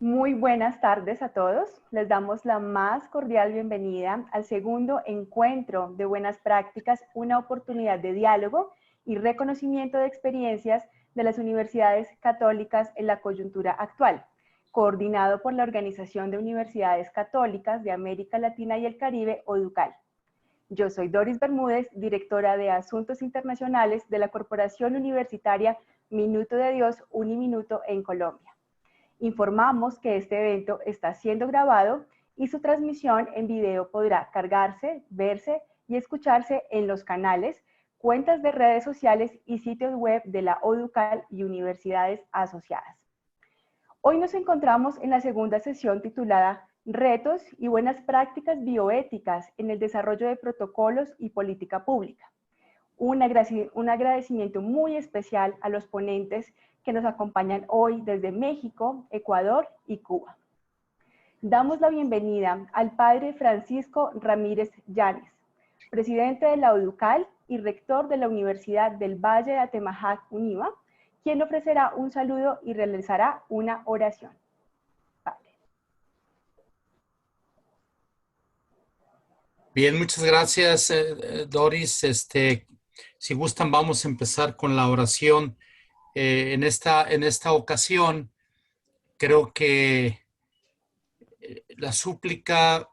Muy buenas tardes a todos. Les damos la más cordial bienvenida al segundo encuentro de buenas prácticas, una oportunidad de diálogo y reconocimiento de experiencias de las universidades católicas en la coyuntura actual, coordinado por la Organización de Universidades Católicas de América Latina y el Caribe, ODUCAL. Yo soy Doris Bermúdez, directora de Asuntos Internacionales de la Corporación Universitaria Minuto de Dios, Uniminuto en Colombia. Informamos que este evento está siendo grabado y su transmisión en video podrá cargarse, verse y escucharse en los canales, cuentas de redes sociales y sitios web de la ODUCAL y universidades asociadas. Hoy nos encontramos en la segunda sesión titulada Retos y buenas prácticas bioéticas en el desarrollo de protocolos y política pública. Un agradecimiento muy especial a los ponentes que nos acompañan hoy desde México, Ecuador y Cuba. Damos la bienvenida al padre Francisco Ramírez Llanes, presidente de la ODUCAL y rector de la Universidad del Valle de Atemajac, UNIVA, quien ofrecerá un saludo y realizará una oración. Padre. Bien, muchas gracias, Doris. Si gustan, vamos a empezar con la oración. En esta ocasión, creo que la súplica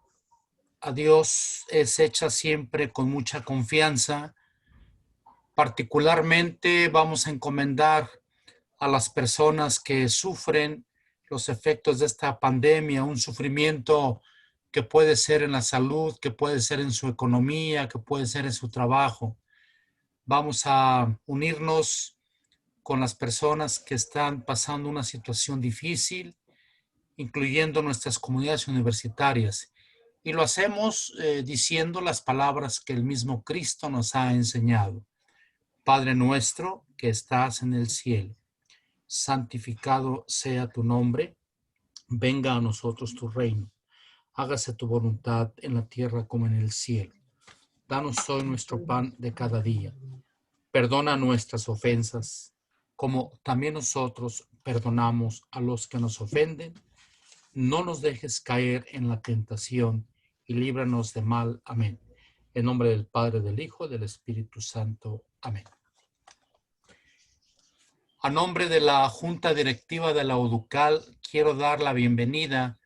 a Dios es hecha siempre con mucha confianza. Particularmente vamos a encomendar a las personas que sufren los efectos de esta pandemia, un sufrimiento que puede ser en la salud, que puede ser en su economía, que puede ser en su trabajo. Vamos a unirnos con las personas que están pasando una situación difícil, incluyendo nuestras comunidades universitarias. Y lo hacemos diciendo las palabras que el mismo Cristo nos ha enseñado. Padre nuestro que estás en el cielo, santificado sea tu nombre, venga a nosotros tu reino, hágase tu voluntad en la tierra como en el cielo. Danos hoy nuestro pan de cada día. Perdona nuestras ofensas, como también nosotros perdonamos a los que nos ofenden. No nos dejes caer en la tentación y líbranos de mal. Amén. En nombre del Padre, del Hijo, del Espíritu Santo. Amén. A nombre de la Junta Directiva de la ODUCAL, quiero dar la bienvenida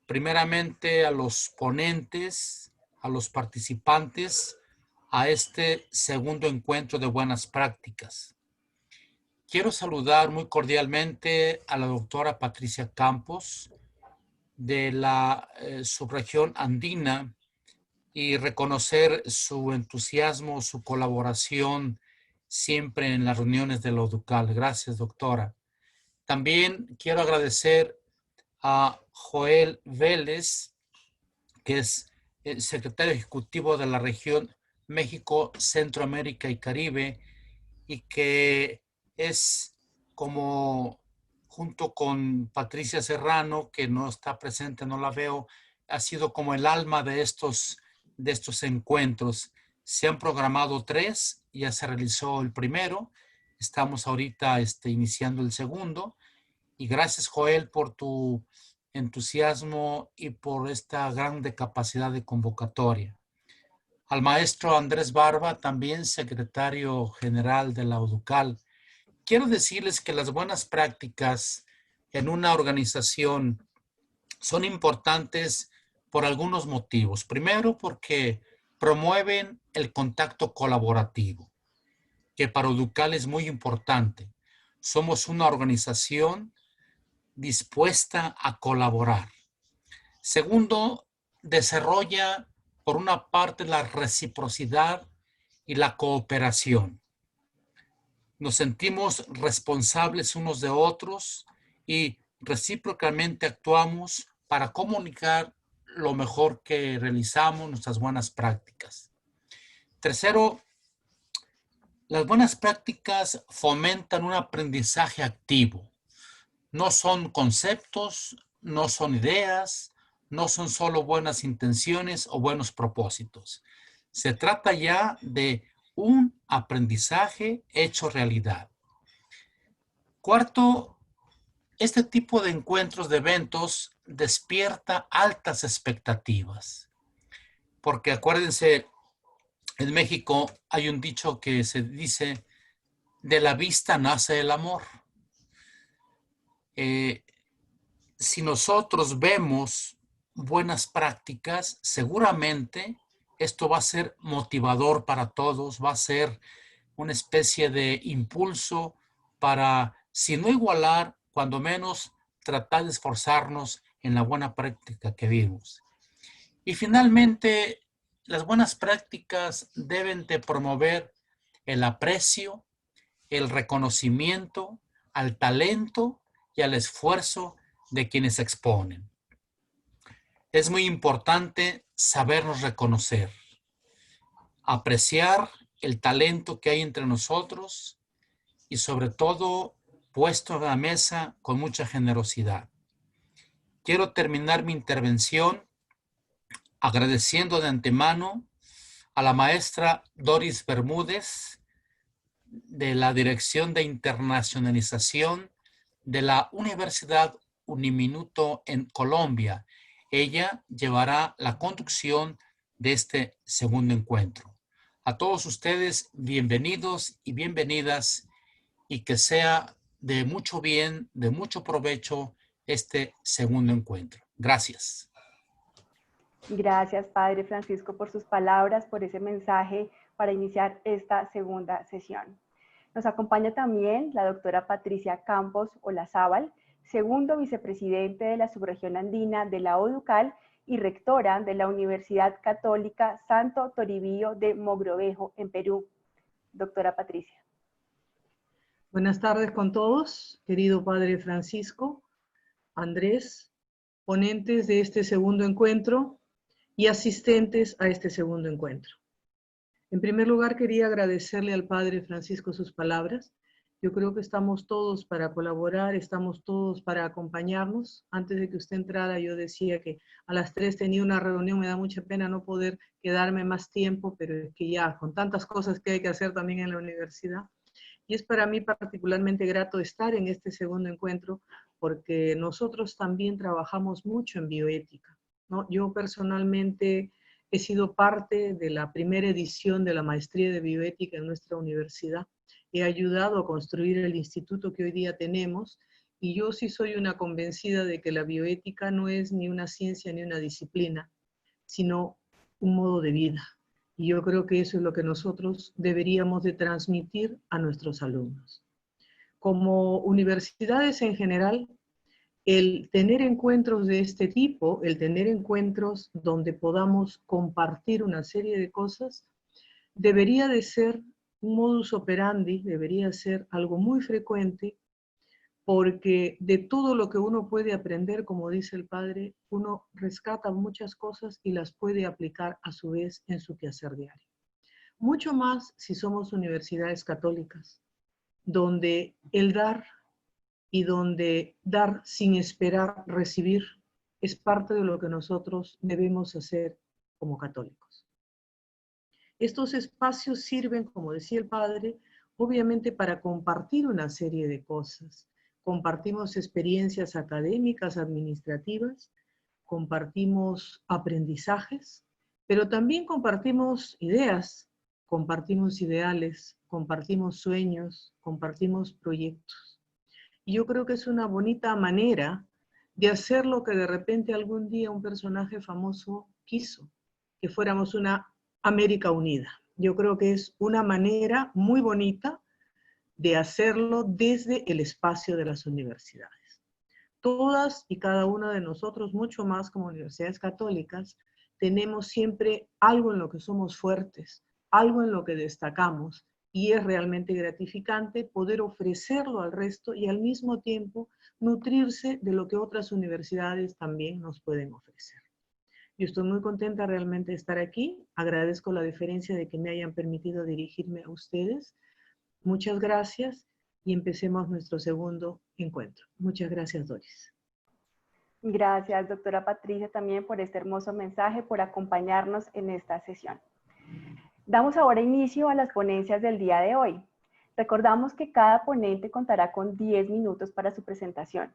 primeramente a los ponentes, a los participantes, a este segundo encuentro de buenas prácticas. Quiero saludar muy cordialmente a la doctora Patricia Campos de la subregión andina y reconocer su entusiasmo, su colaboración siempre en las reuniones de la ODUCAL. Gracias, doctora. También quiero agradecer a Joel Vélez, que es el secretario ejecutivo de la región México, Centroamérica y Caribe, y que es como, junto con Patricia Serrano, que no está presente, no la veo, ha sido como el alma de estos encuentros. Se han programado 3, ya se realizó el primero, estamos ahorita iniciando el segundo, y gracias, Joel, por tu entusiasmo y por esta grande capacidad de convocatoria. Al maestro Andrés Barba, también secretario general de la ODUCAL. Quiero decirles que las buenas prácticas en una organización son importantes por algunos motivos. Primero, porque promueven el contacto colaborativo, que para ODUCAL es muy importante. Somos una organización dispuesta a colaborar. Segundo, desarrolla por una parte la reciprocidad y la cooperación. Nos sentimos responsables unos de otros y recíprocamente actuamos para comunicar lo mejor que realizamos, nuestras buenas prácticas. Tercero, las buenas prácticas fomentan un aprendizaje activo. No son conceptos, no son ideas, no son solo buenas intenciones o buenos propósitos. Se trata ya de un aprendizaje hecho realidad. Cuarto, este tipo de encuentros, de eventos, despierta altas expectativas. Porque acuérdense, en México hay un dicho que se dice, de la vista nace el amor. Si nosotros vemos buenas prácticas, seguramente esto va a ser motivador para todos, va a ser una especie de impulso para, si no igualar, cuando menos tratar de esforzarnos en la buena práctica que vimos. Y finalmente, las buenas prácticas deben de promover el aprecio, el reconocimiento al talento y al esfuerzo de quienes exponen. Es muy importante sabernos reconocer, apreciar el talento que hay entre nosotros y sobre todo puesto a la mesa con mucha generosidad. Quiero terminar mi intervención agradeciendo de antemano a la maestra Doris Bermúdez de la Dirección de Internacionalización de la Universidad Uniminuto en Colombia. Ella llevará la conducción de este segundo encuentro. A todos ustedes, bienvenidos y bienvenidas, y que sea de mucho bien, de mucho provecho este segundo encuentro. Gracias. Gracias, Padre Francisco, por sus palabras, por ese mensaje para iniciar esta segunda sesión. Nos acompaña también la doctora Patricia Campos Olazábal, segundo vicepresidente de la subregión andina de la ODUCAL y rectora de la Universidad Católica Santo Toribio de Mogrovejo, en Perú. Doctora Patricia. Buenas tardes con todos, querido Padre Francisco, Andrés, ponentes de este segundo encuentro y asistentes a este segundo encuentro. En primer lugar, quería agradecerle al Padre Francisco sus palabras. Yo creo que estamos todos para colaborar, estamos todos para acompañarnos. Antes de que usted entrara, yo decía que a las 3 tenía una reunión, me da mucha pena no poder quedarme más tiempo, pero es que ya, con tantas cosas que hay que hacer también en la universidad. Y es para mí particularmente grato estar en este segundo encuentro, porque nosotros también trabajamos mucho en bioética, ¿no? Yo personalmente he sido parte de la primera edición de la maestría de bioética en nuestra universidad. He ayudado a construir el instituto que hoy día tenemos, y yo sí soy una convencida de que la bioética no es ni una ciencia ni una disciplina, sino un modo de vida. Y yo creo que eso es lo que nosotros deberíamos de transmitir a nuestros alumnos. Como universidades en general, el tener encuentros de este tipo, el tener encuentros donde podamos compartir una serie de cosas, debería de ser un modus operandi, debería ser algo muy frecuente, porque de todo lo que uno puede aprender, como dice el Padre, uno rescata muchas cosas y las puede aplicar a su vez en su quehacer diario. Mucho más si somos universidades católicas, donde el dar y donde dar sin esperar recibir es parte de lo que nosotros debemos hacer como católicos. Estos espacios sirven, como decía el Padre, obviamente para compartir una serie de cosas. Compartimos experiencias académicas, administrativas, compartimos aprendizajes, pero también compartimos ideas, compartimos ideales, compartimos sueños, compartimos proyectos. Y yo creo que es una bonita manera de hacer lo que de repente algún día un personaje famoso quiso, que fuéramos una América unida. Yo creo que es una manera muy bonita de hacerlo desde el espacio de las universidades. Todas y cada una de nosotros, mucho más como universidades católicas, tenemos siempre algo en lo que somos fuertes, algo en lo que destacamos, y es realmente gratificante poder ofrecerlo al resto y al mismo tiempo nutrirse de lo que otras universidades también nos pueden ofrecer. Yo estoy muy contenta realmente de estar aquí, agradezco la deferencia de que me hayan permitido dirigirme a ustedes. Muchas gracias y empecemos nuestro segundo encuentro. Muchas gracias, Doris. Gracias, doctora Patricia, también por este hermoso mensaje, por acompañarnos en esta sesión. Damos ahora inicio a las ponencias del día de hoy. Recordamos que cada ponente contará con 10 minutos para su presentación.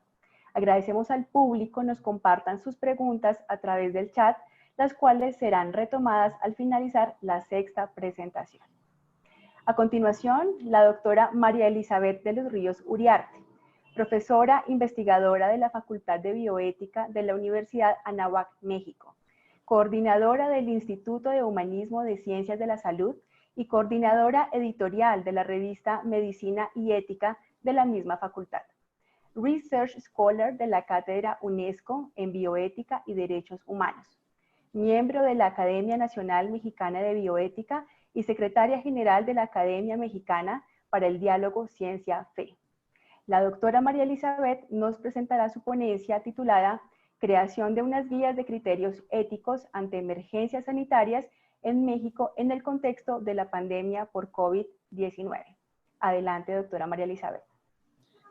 Agradecemos al público nos compartan sus preguntas a través del chat, las cuales serán retomadas al finalizar la sexta presentación. A continuación, la doctora María Elizabeth de los Ríos Uriarte, profesora investigadora de la Facultad de Bioética de la Universidad Anáhuac, México, coordinadora del Instituto de Humanismo de Ciencias de la Salud y coordinadora editorial de la revista Medicina y Ética de la misma facultad. Research Scholar de la Cátedra UNESCO en Bioética y Derechos Humanos. Miembro de la Academia Nacional Mexicana de Bioética y secretaria general de la Academia Mexicana para el Diálogo Ciencia-Fe. La doctora María Elizabeth nos presentará su ponencia titulada Creación de unas guías de criterios éticos ante emergencias sanitarias en México en el contexto de la pandemia por COVID-19. Adelante, doctora María Elizabeth.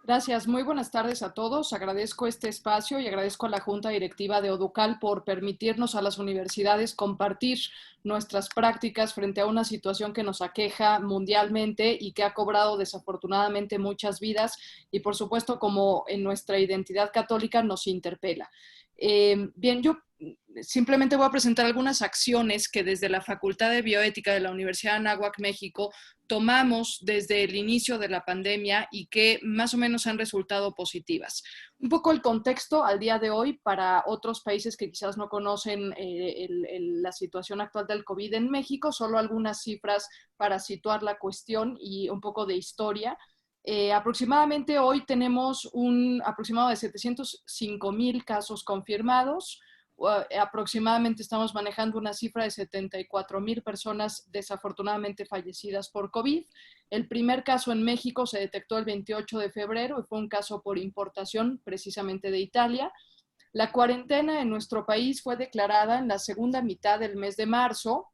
Gracias, muy buenas tardes a todos. Agradezco este espacio y agradezco a la Junta Directiva de ODUCAL por permitirnos a las universidades compartir nuestras prácticas frente a una situación que nos aqueja mundialmente y que ha cobrado desafortunadamente muchas vidas y por supuesto como en nuestra identidad católica nos interpela. Bien, yo simplemente voy a presentar algunas acciones que desde la Facultad de Bioética de la Universidad de Anáhuac, México, tomamos desde el inicio de la pandemia y que más o menos han resultado positivas. Un poco el contexto al día de hoy para otros países que quizás no conocen la situación actual del COVID en México, solo algunas cifras para situar la cuestión y un poco de historia. Aproximadamente hoy tenemos un aproximado de 705,000 casos confirmados. Aproximadamente estamos manejando una cifra de 74,000 personas desafortunadamente fallecidas por COVID. El primer caso en México se detectó el 28 de febrero y fue un caso por importación precisamente de Italia. La cuarentena en nuestro país fue declarada en la segunda mitad del mes de marzo.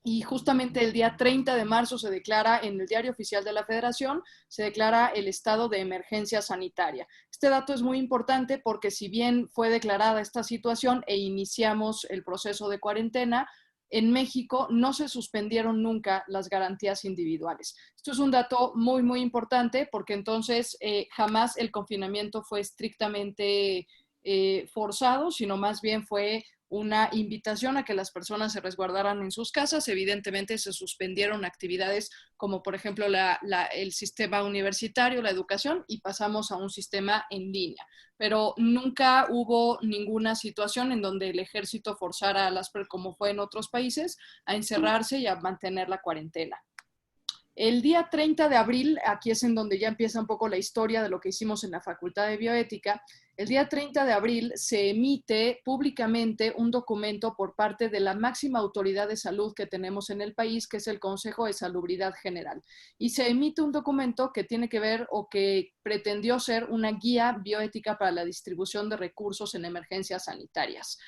Y justamente el día 30 de marzo se declara en el Diario Oficial de la Federación, se declara el estado de emergencia sanitaria. Este dato es muy importante porque si bien fue declarada esta situación e iniciamos el proceso de cuarentena, en México no se suspendieron nunca las garantías individuales. Esto es un dato muy, muy importante porque entonces jamás el confinamiento fue estrictamente forzado, sino más bien fue una invitación a que las personas se resguardaran en sus casas. Evidentemente se suspendieron actividades como por ejemplo el sistema universitario, la educación, y pasamos a un sistema en línea. Pero nunca hubo ninguna situación en donde el ejército forzara a las personas, como fue en otros países, a encerrarse y a mantener la cuarentena. El día 30 de abril, aquí es en donde ya empieza un poco la historia de lo que hicimos en la Facultad de Bioética. El día 30 de abril se emite públicamente un documento por parte de la máxima autoridad de salud que tenemos en el país, que es el Consejo de Salubridad General. Y se emite un documento que tiene que ver o que pretendió ser una guía bioética para la distribución de recursos en emergencias sanitarias.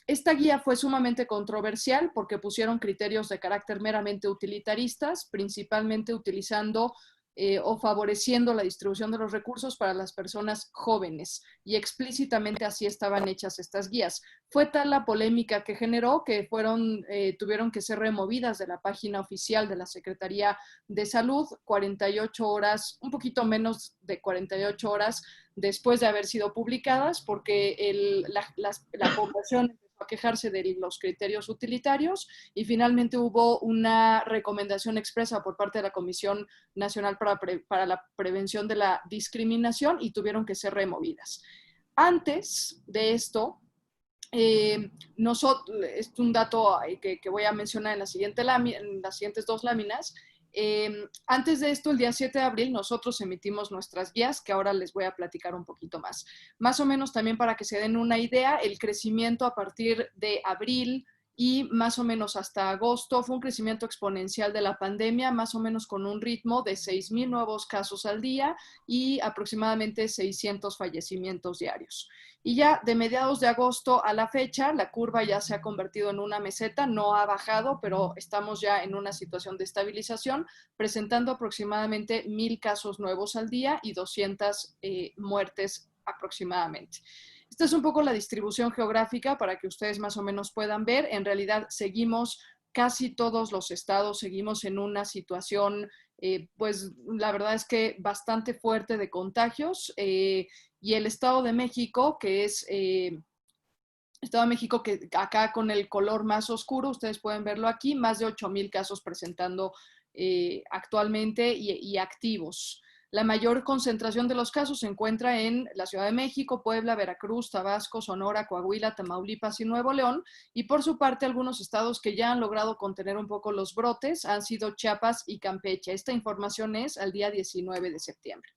Esta guía fue sumamente controversial porque pusieron criterios de carácter meramente utilitaristas, principalmente utilizando o favoreciendo la distribución de los recursos para las personas jóvenes, y explícitamente así estaban hechas estas guías. Fue tal la polémica que generó que tuvieron que ser removidas de la página oficial de la Secretaría de Salud 48 horas, un poquito menos de 48 horas después de haber sido publicadas, porque la población empezó a quejarse de los criterios utilitarios y finalmente hubo una recomendación expresa por parte de la Comisión Nacional para la Prevención de la Discriminación y tuvieron que ser removidas. Antes de esto, es un dato que voy a mencionar en las siguientes dos láminas. Antes de esto, el día 7 de abril, nosotros emitimos nuestras guías, que ahora les voy a platicar un poquito más. Más o menos también para que se den una idea, el crecimiento a partir de abril y más o menos hasta agosto fue un crecimiento exponencial de la pandemia, más o menos con un ritmo de 6,000 nuevos casos al día y aproximadamente 600 fallecimientos diarios. Y ya de mediados de agosto a la fecha, la curva ya se ha convertido en una meseta, no ha bajado, pero estamos ya en una situación de estabilización, presentando aproximadamente 1,000 casos nuevos al día y 200 muertes aproximadamente. Esta es un poco la distribución geográfica para que ustedes más o menos puedan ver. En realidad seguimos, casi todos los estados seguimos en una situación pues la verdad es que bastante fuerte de contagios, y el Estado de México, que es... Estado de México, que acá con el color más oscuro, ustedes pueden verlo aquí, más de 8,000 casos presentando actualmente y activos. La mayor concentración de los casos se encuentra en la Ciudad de México, Puebla, Veracruz, Tabasco, Sonora, Coahuila, Tamaulipas y Nuevo León. Y por su parte, algunos estados que ya han logrado contener un poco los brotes han sido Chiapas y Campeche. Esta información es al día 19 de septiembre.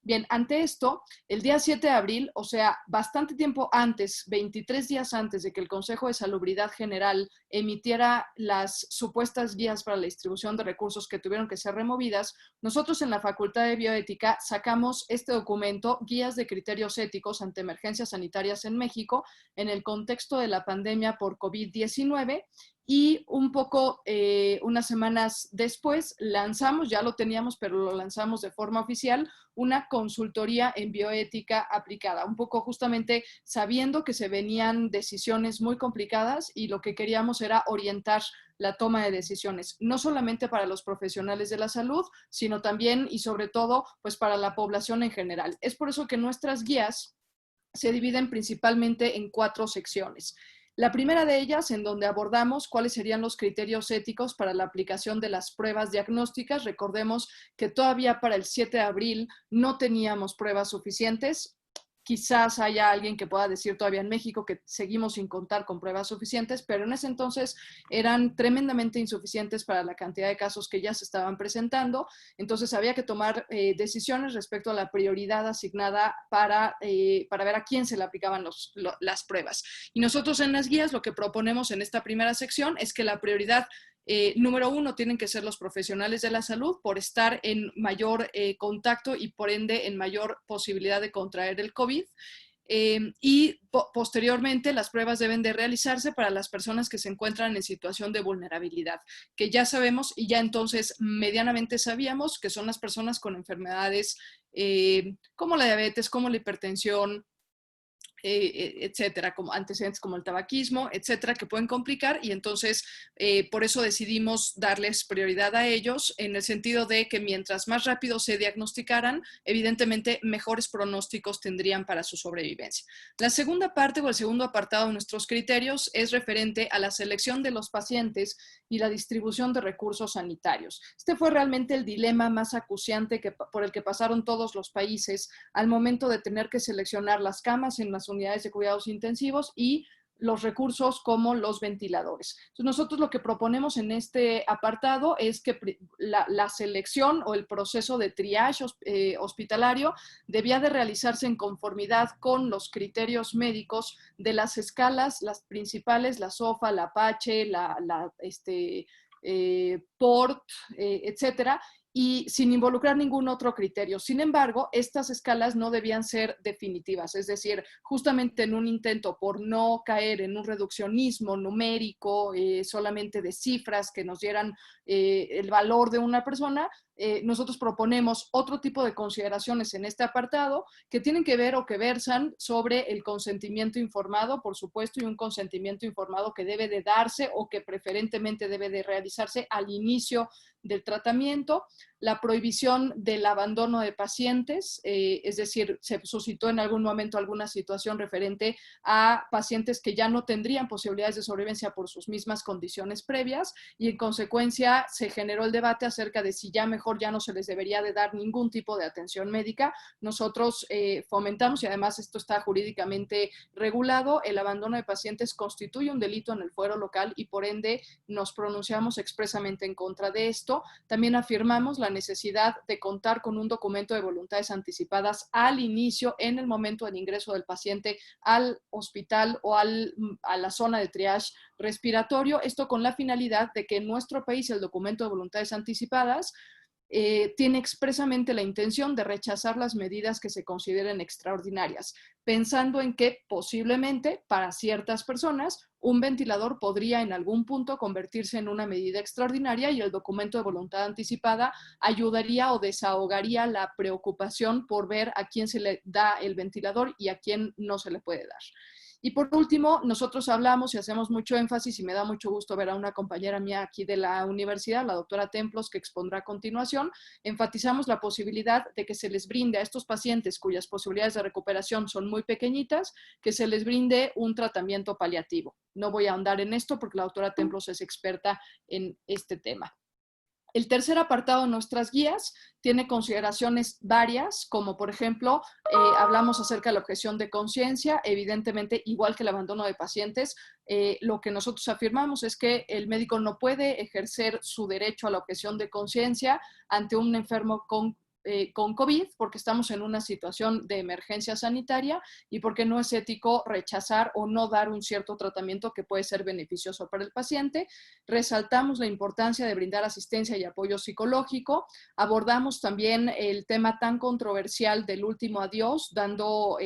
Bien, ante esto, el día 7 de abril, o sea, bastante tiempo antes, 23 días antes de que el Consejo de Salubridad General emitiera las supuestas guías para la distribución de recursos que tuvieron que ser removidas, nosotros en la Facultad de Bioética sacamos este documento, Guías de Criterios Éticos ante Emergencias Sanitarias en México, en el contexto de la pandemia por COVID-19, y un poco unas semanas después lanzamos, ya lo teníamos, pero lo lanzamos de forma oficial, una consultoría en bioética aplicada, un poco justamente sabiendo que se venían decisiones muy complicadas y lo que queríamos era orientar la toma de decisiones, no solamente para los profesionales de la salud, sino también y sobre todo pues para la población en general. Es por eso que nuestras guías se dividen principalmente en 4 secciones. La primera de ellas, en donde abordamos cuáles serían los criterios éticos para la aplicación de las pruebas diagnósticas. Recordemos que todavía para el 7 de abril no teníamos pruebas suficientes. Quizás haya alguien que pueda decir todavía en México que seguimos sin contar con pruebas suficientes, pero en ese entonces eran tremendamente insuficientes para la cantidad de casos que ya se estaban presentando. Entonces había que tomar decisiones respecto a la prioridad asignada para ver a quién se le aplicaban las pruebas. Y nosotros en las guías lo que proponemos en esta primera sección es que la prioridad número 1 tienen que ser los profesionales de la salud por estar en mayor contacto y por ende en mayor posibilidad de contraer el COVID. Y posteriormente las pruebas deben de realizarse para las personas que se encuentran en situación de vulnerabilidad, que ya sabemos y ya entonces medianamente sabíamos que son las personas con enfermedades como la diabetes, como la hipertensión, etcétera, como antecedentes como el tabaquismo, etcétera, que pueden complicar, y entonces por eso decidimos darles prioridad a ellos en el sentido de que mientras más rápido se diagnosticaran, evidentemente mejores pronósticos tendrían para su sobrevivencia. La segunda parte o el segundo apartado de nuestros criterios es referente a la selección de los pacientes y la distribución de recursos sanitarios. Este fue realmente el dilema más acuciante por el que pasaron todos los países al momento de tener que seleccionar las camas en las unidades de cuidados intensivos y los recursos como los ventiladores. Entonces, nosotros lo que proponemos en este apartado es que la selección o el proceso de triage hospitalario debía de realizarse en conformidad con los criterios médicos de las escalas, las principales, la SOFA, la Apache, PORT, etcétera, y sin involucrar ningún otro criterio. Sin embargo, estas escalas no debían ser definitivas, es decir, justamente en un intento por no caer en un reduccionismo numérico, solamente de cifras que nos dieran el valor de una persona, nosotros proponemos otro tipo de consideraciones en este apartado que tienen que ver o que versan sobre el consentimiento informado, por supuesto, y un consentimiento informado que debe de darse o que preferentemente debe de realizarse al inicio del tratamiento, la prohibición del abandono de pacientes, es decir, se suscitó en algún momento alguna situación referente a pacientes que ya no tendrían posibilidades de sobrevivencia por sus mismas condiciones previas y en consecuencia se generó el debate acerca de si ya mejor ya no se les debería de dar ningún tipo de atención médica. Nosotros fomentamos, y además esto está jurídicamente regulado, el abandono de pacientes constituye un delito en el fuero local y por ende nos pronunciamos expresamente en contra de esto. También afirmamos la necesidad de contar con un documento de voluntades anticipadas al inicio, en el momento del ingreso del paciente al hospital o a la zona de triage respiratorio, esto con la finalidad de que en nuestro país el documento de voluntades anticipadas tiene expresamente la intención de rechazar las medidas que se consideren extraordinarias, pensando en que posiblemente para ciertas personas un ventilador podría en algún punto convertirse en una medida extraordinaria y el documento de voluntad anticipada ayudaría o desahogaría la preocupación por ver a quién se le da el ventilador y a quién no se le puede dar. Y por último, nosotros hablamos y hacemos mucho énfasis, y me da mucho gusto ver a una compañera mía aquí de la universidad, la doctora Templos, que expondrá a continuación. Enfatizamos la posibilidad de que se les brinde a estos pacientes cuyas posibilidades de recuperación son muy pequeñitas, que se les brinde un tratamiento paliativo. No voy a ahondar en esto porque la doctora Templos es experta en este tema. El tercer apartado de nuestras guías tiene consideraciones varias, como por ejemplo, hablamos acerca de la objeción de conciencia. Evidentemente, igual que el abandono de pacientes, lo que nosotros afirmamos es que el médico no puede ejercer su derecho a la objeción de conciencia ante un enfermo con COVID, porque estamos en una situación de emergencia sanitaria y porque no es ético rechazar o no dar un cierto tratamiento que puede ser beneficioso para el paciente. Resaltamos la importancia de brindar asistencia y apoyo psicológico. Abordamos también el tema tan controversial del último adiós, dando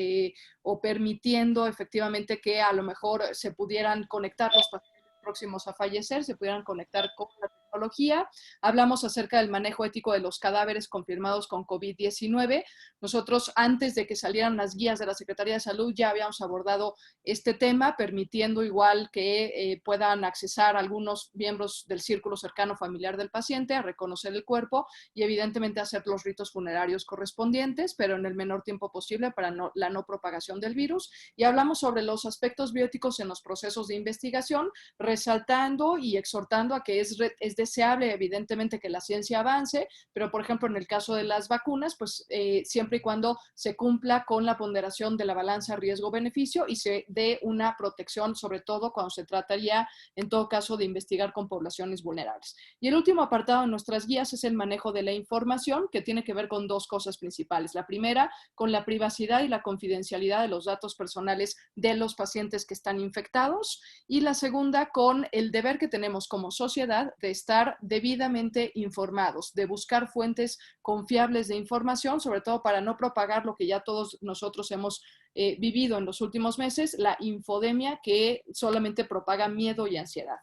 o permitiendo efectivamente que a lo mejor se pudieran conectar los pacientes próximos a fallecer, se pudieran conectar con la tecnología. Hablamos acerca del manejo ético de los cadáveres confirmados con COVID-19. Nosotros, antes de que salieran las guías de la Secretaría de Salud, ya habíamos abordado este tema, permitiendo igual que puedan accesar algunos miembros del círculo cercano familiar del paciente a reconocer el cuerpo y evidentemente hacer los ritos funerarios correspondientes, pero en el menor tiempo posible para la no propagación del virus. Y hablamos sobre los aspectos bioéticos en los procesos de investigación, resaltando y exhortando a que es deseable evidentemente que la ciencia avance, pero por ejemplo en el caso de las vacunas, pues siempre y cuando se cumpla con la ponderación de la balanza riesgo-beneficio y se dé una protección, sobre todo cuando se trataría en todo caso de investigar con poblaciones vulnerables. Y el último apartado de nuestras guías es el manejo de la información, que tiene que ver con dos cosas principales. La primera, con la privacidad y la confidencialidad de los datos personales de los pacientes que están infectados, y la segunda, con el deber que tenemos como sociedad de estar debidamente informados, de buscar fuentes confiables de información, sobre todo para no propagar lo que ya todos nosotros hemos vivido en los últimos meses, la infodemia, que solamente propaga miedo y ansiedad.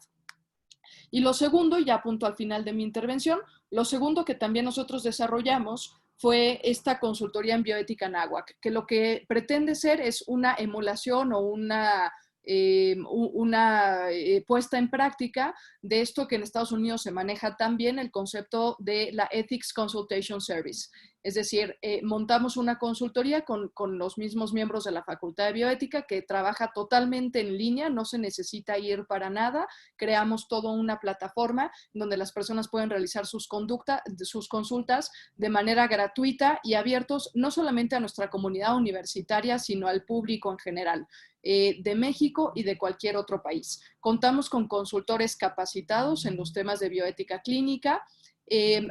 Y lo segundo, ya apunto al final de mi intervención, lo segundo que también nosotros desarrollamos fue esta consultoría en bioética náhuatl, que lo que pretende ser es una emulación o una puesta en práctica de esto que en Estados Unidos se maneja también, el concepto de la Ethics Consultation Service. Es decir, montamos una consultoría con los mismos miembros de la Facultad de Bioética que trabaja totalmente en línea, no se necesita ir para nada. Creamos toda una plataforma donde las personas pueden realizar sus consultas de manera gratuita y abiertos no solamente a nuestra comunidad universitaria, sino al público en general, de México y de cualquier otro país. Contamos con consultores capacitados en los temas de bioética clínica.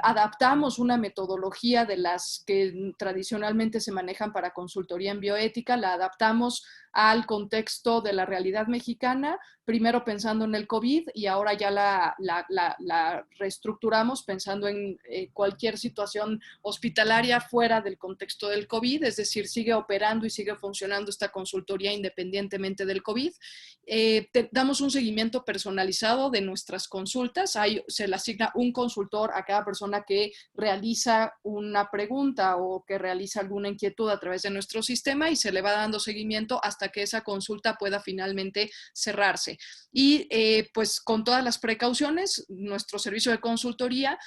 Adaptamos una metodología de las que tradicionalmente se manejan para consultoría en bioética, la adaptamos al contexto de la realidad mexicana, primero pensando en el COVID y ahora ya la reestructuramos pensando en cualquier situación hospitalaria fuera del contexto del COVID, es decir, sigue operando y sigue funcionando esta consultoría independientemente del COVID. Damos un seguimiento personalizado de nuestras consultas, se le asigna un consultor a cada persona que realiza una pregunta o que realiza alguna inquietud a través de nuestro sistema y se le va dando seguimiento hasta que esa consulta pueda finalmente cerrarse. Y pues con todas las precauciones, nuestro servicio de consultoría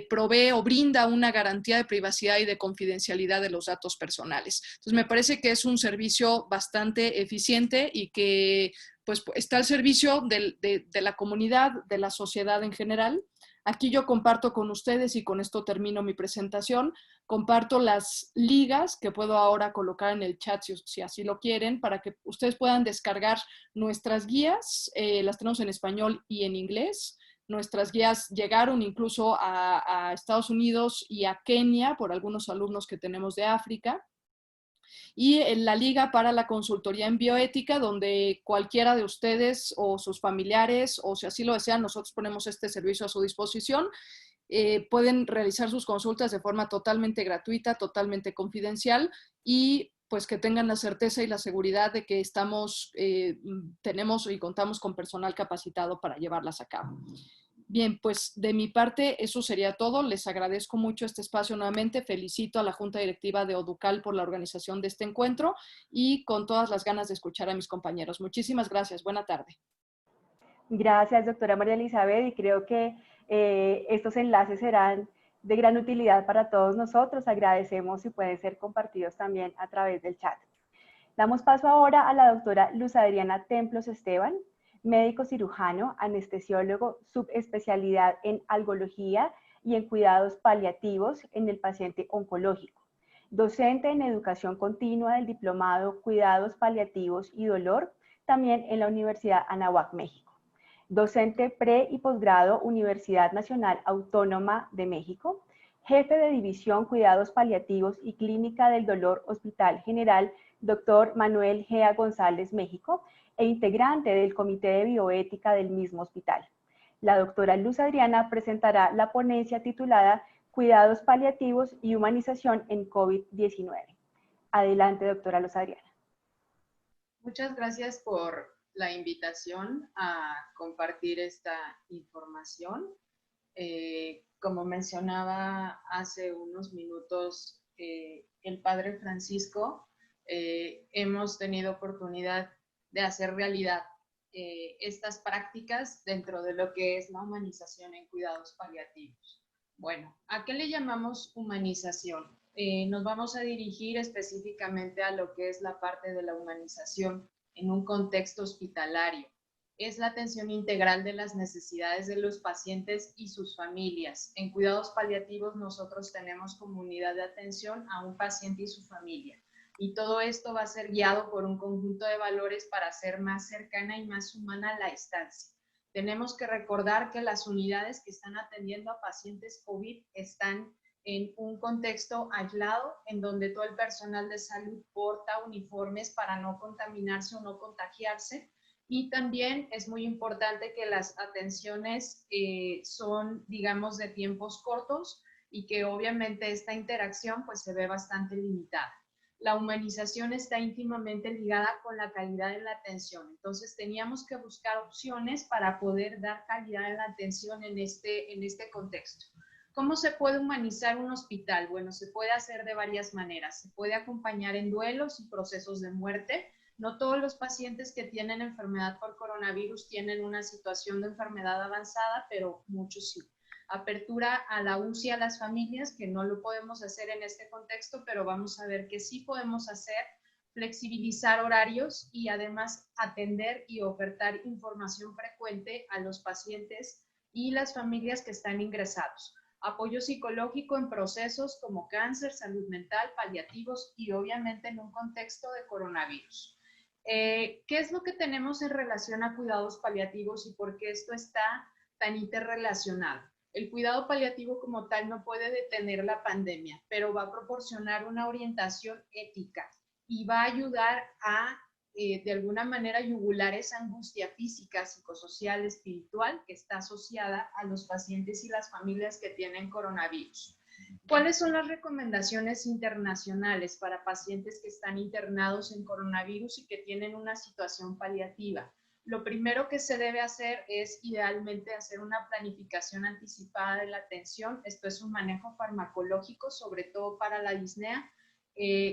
provee o brinda una garantía de privacidad y de confidencialidad de los datos personales. Entonces me parece que es un servicio bastante eficiente y que pues está al servicio de la comunidad, de la sociedad en general. Aquí yo comparto con ustedes, y con esto termino mi presentación, comparto las ligas que puedo ahora colocar en el chat si así lo quieren, para que ustedes puedan descargar nuestras guías. Las tenemos en español y en inglés. Nuestras guías llegaron incluso a Estados Unidos y a Kenia por algunos alumnos que tenemos de África. Y en la Liga para la Consultoría en Bioética, donde cualquiera de ustedes o sus familiares, o si así lo desean, nosotros ponemos este servicio a su disposición. Pueden realizar sus consultas de forma totalmente gratuita, totalmente confidencial, y pues que tengan la certeza y la seguridad de que tenemos y contamos con personal capacitado para llevarlas a cabo. Bien, pues de mi parte eso sería todo. Les agradezco mucho este espacio nuevamente. Felicito a la Junta Directiva de Oducal por la organización de este encuentro y con todas las ganas de escuchar a mis compañeros. Muchísimas gracias. Buena tarde. Gracias, doctora María Elizabeth, y creo que estos enlaces serán de gran utilidad para todos nosotros. Agradecemos si pueden ser compartidos también a través del chat. Damos paso ahora a la doctora Luz Adriana Templos Esteban, médico cirujano, anestesiólogo, subespecialidad en algología y en cuidados paliativos en el paciente oncológico, docente en educación continua del diplomado Cuidados Paliativos y Dolor, también en la Universidad Anáhuac, México. Docente pre y posgrado Universidad Nacional Autónoma de México, jefe de División Cuidados Paliativos y Clínica del Dolor Hospital General Dr. Manuel Gea González, México, e integrante del Comité de Bioética del mismo hospital. La doctora Luz Adriana presentará la ponencia titulada Cuidados Paliativos y Humanización en COVID-19. Adelante, doctora Luz Adriana. Muchas gracias por la invitación a compartir esta información. Como mencionaba hace unos minutos el padre Francisco, hemos tenido oportunidad de hacer realidad estas prácticas dentro de lo que es la humanización en cuidados paliativos. Bueno, ¿a qué le llamamos humanización? Nos vamos a dirigir específicamente a lo que es la parte de la humanización en un contexto hospitalario. Es la atención integral de las necesidades de los pacientes y sus familias. En cuidados paliativos nosotros tenemos como unidad de atención a un paciente y su familia. Y todo esto va a ser guiado por un conjunto de valores para hacer más cercana y más humana la estancia. Tenemos que recordar que las unidades que están atendiendo a pacientes COVID están en un contexto aislado, en donde todo el personal de salud porta uniformes para no contaminarse o no contagiarse. Y también es muy importante que las atenciones son, digamos, de tiempos cortos y que obviamente esta interacción pues se ve bastante limitada. La humanización está íntimamente ligada con la calidad de la atención. Entonces teníamos que buscar opciones para poder dar calidad en la atención en este contexto. ¿Cómo se puede humanizar un hospital? Bueno, se puede hacer de varias maneras. Se puede acompañar en duelos y procesos de muerte. No todos los pacientes que tienen enfermedad por coronavirus tienen una situación de enfermedad avanzada, pero muchos sí. Apertura a la UCI a las familias, que no lo podemos hacer en este contexto, pero vamos a ver que sí podemos hacer, flexibilizar horarios y además atender y ofertar información frecuente a los pacientes y las familias que están ingresados. Apoyo psicológico en procesos como cáncer, salud mental, paliativos y obviamente en un contexto de coronavirus. ¿Qué es lo que tenemos en relación a cuidados paliativos y por qué esto está tan interrelacionado? El cuidado paliativo como tal no puede detener la pandemia, pero va a proporcionar una orientación ética y va a ayudar a, de alguna manera, yugular esa angustia física, psicosocial, espiritual que está asociada a los pacientes y las familias que tienen coronavirus. ¿Cuáles son las recomendaciones internacionales para pacientes que están internados en coronavirus y que tienen una situación paliativa? Lo primero que se debe hacer es idealmente hacer una planificación anticipada de la atención. Esto es un manejo farmacológico, sobre todo para la disnea,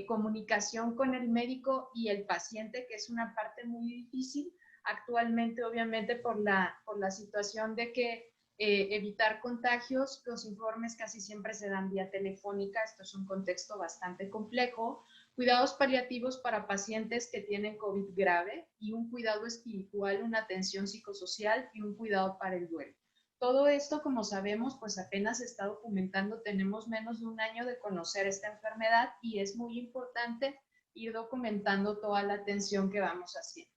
comunicación con el médico y el paciente, que es una parte muy difícil actualmente, obviamente por la situación de que evitar contagios, los informes casi siempre se dan vía telefónica. Esto es un contexto bastante complejo. Cuidados paliativos para pacientes que tienen COVID grave y un cuidado espiritual, una atención psicosocial y un cuidado para el duelo. Todo esto, como sabemos, pues apenas se está documentando. Tenemos menos de un año de conocer esta enfermedad y es muy importante ir documentando toda la atención que vamos haciendo.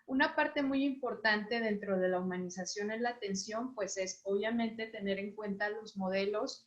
Una parte muy importante dentro de la humanización en la atención, pues es obviamente tener en cuenta los modelos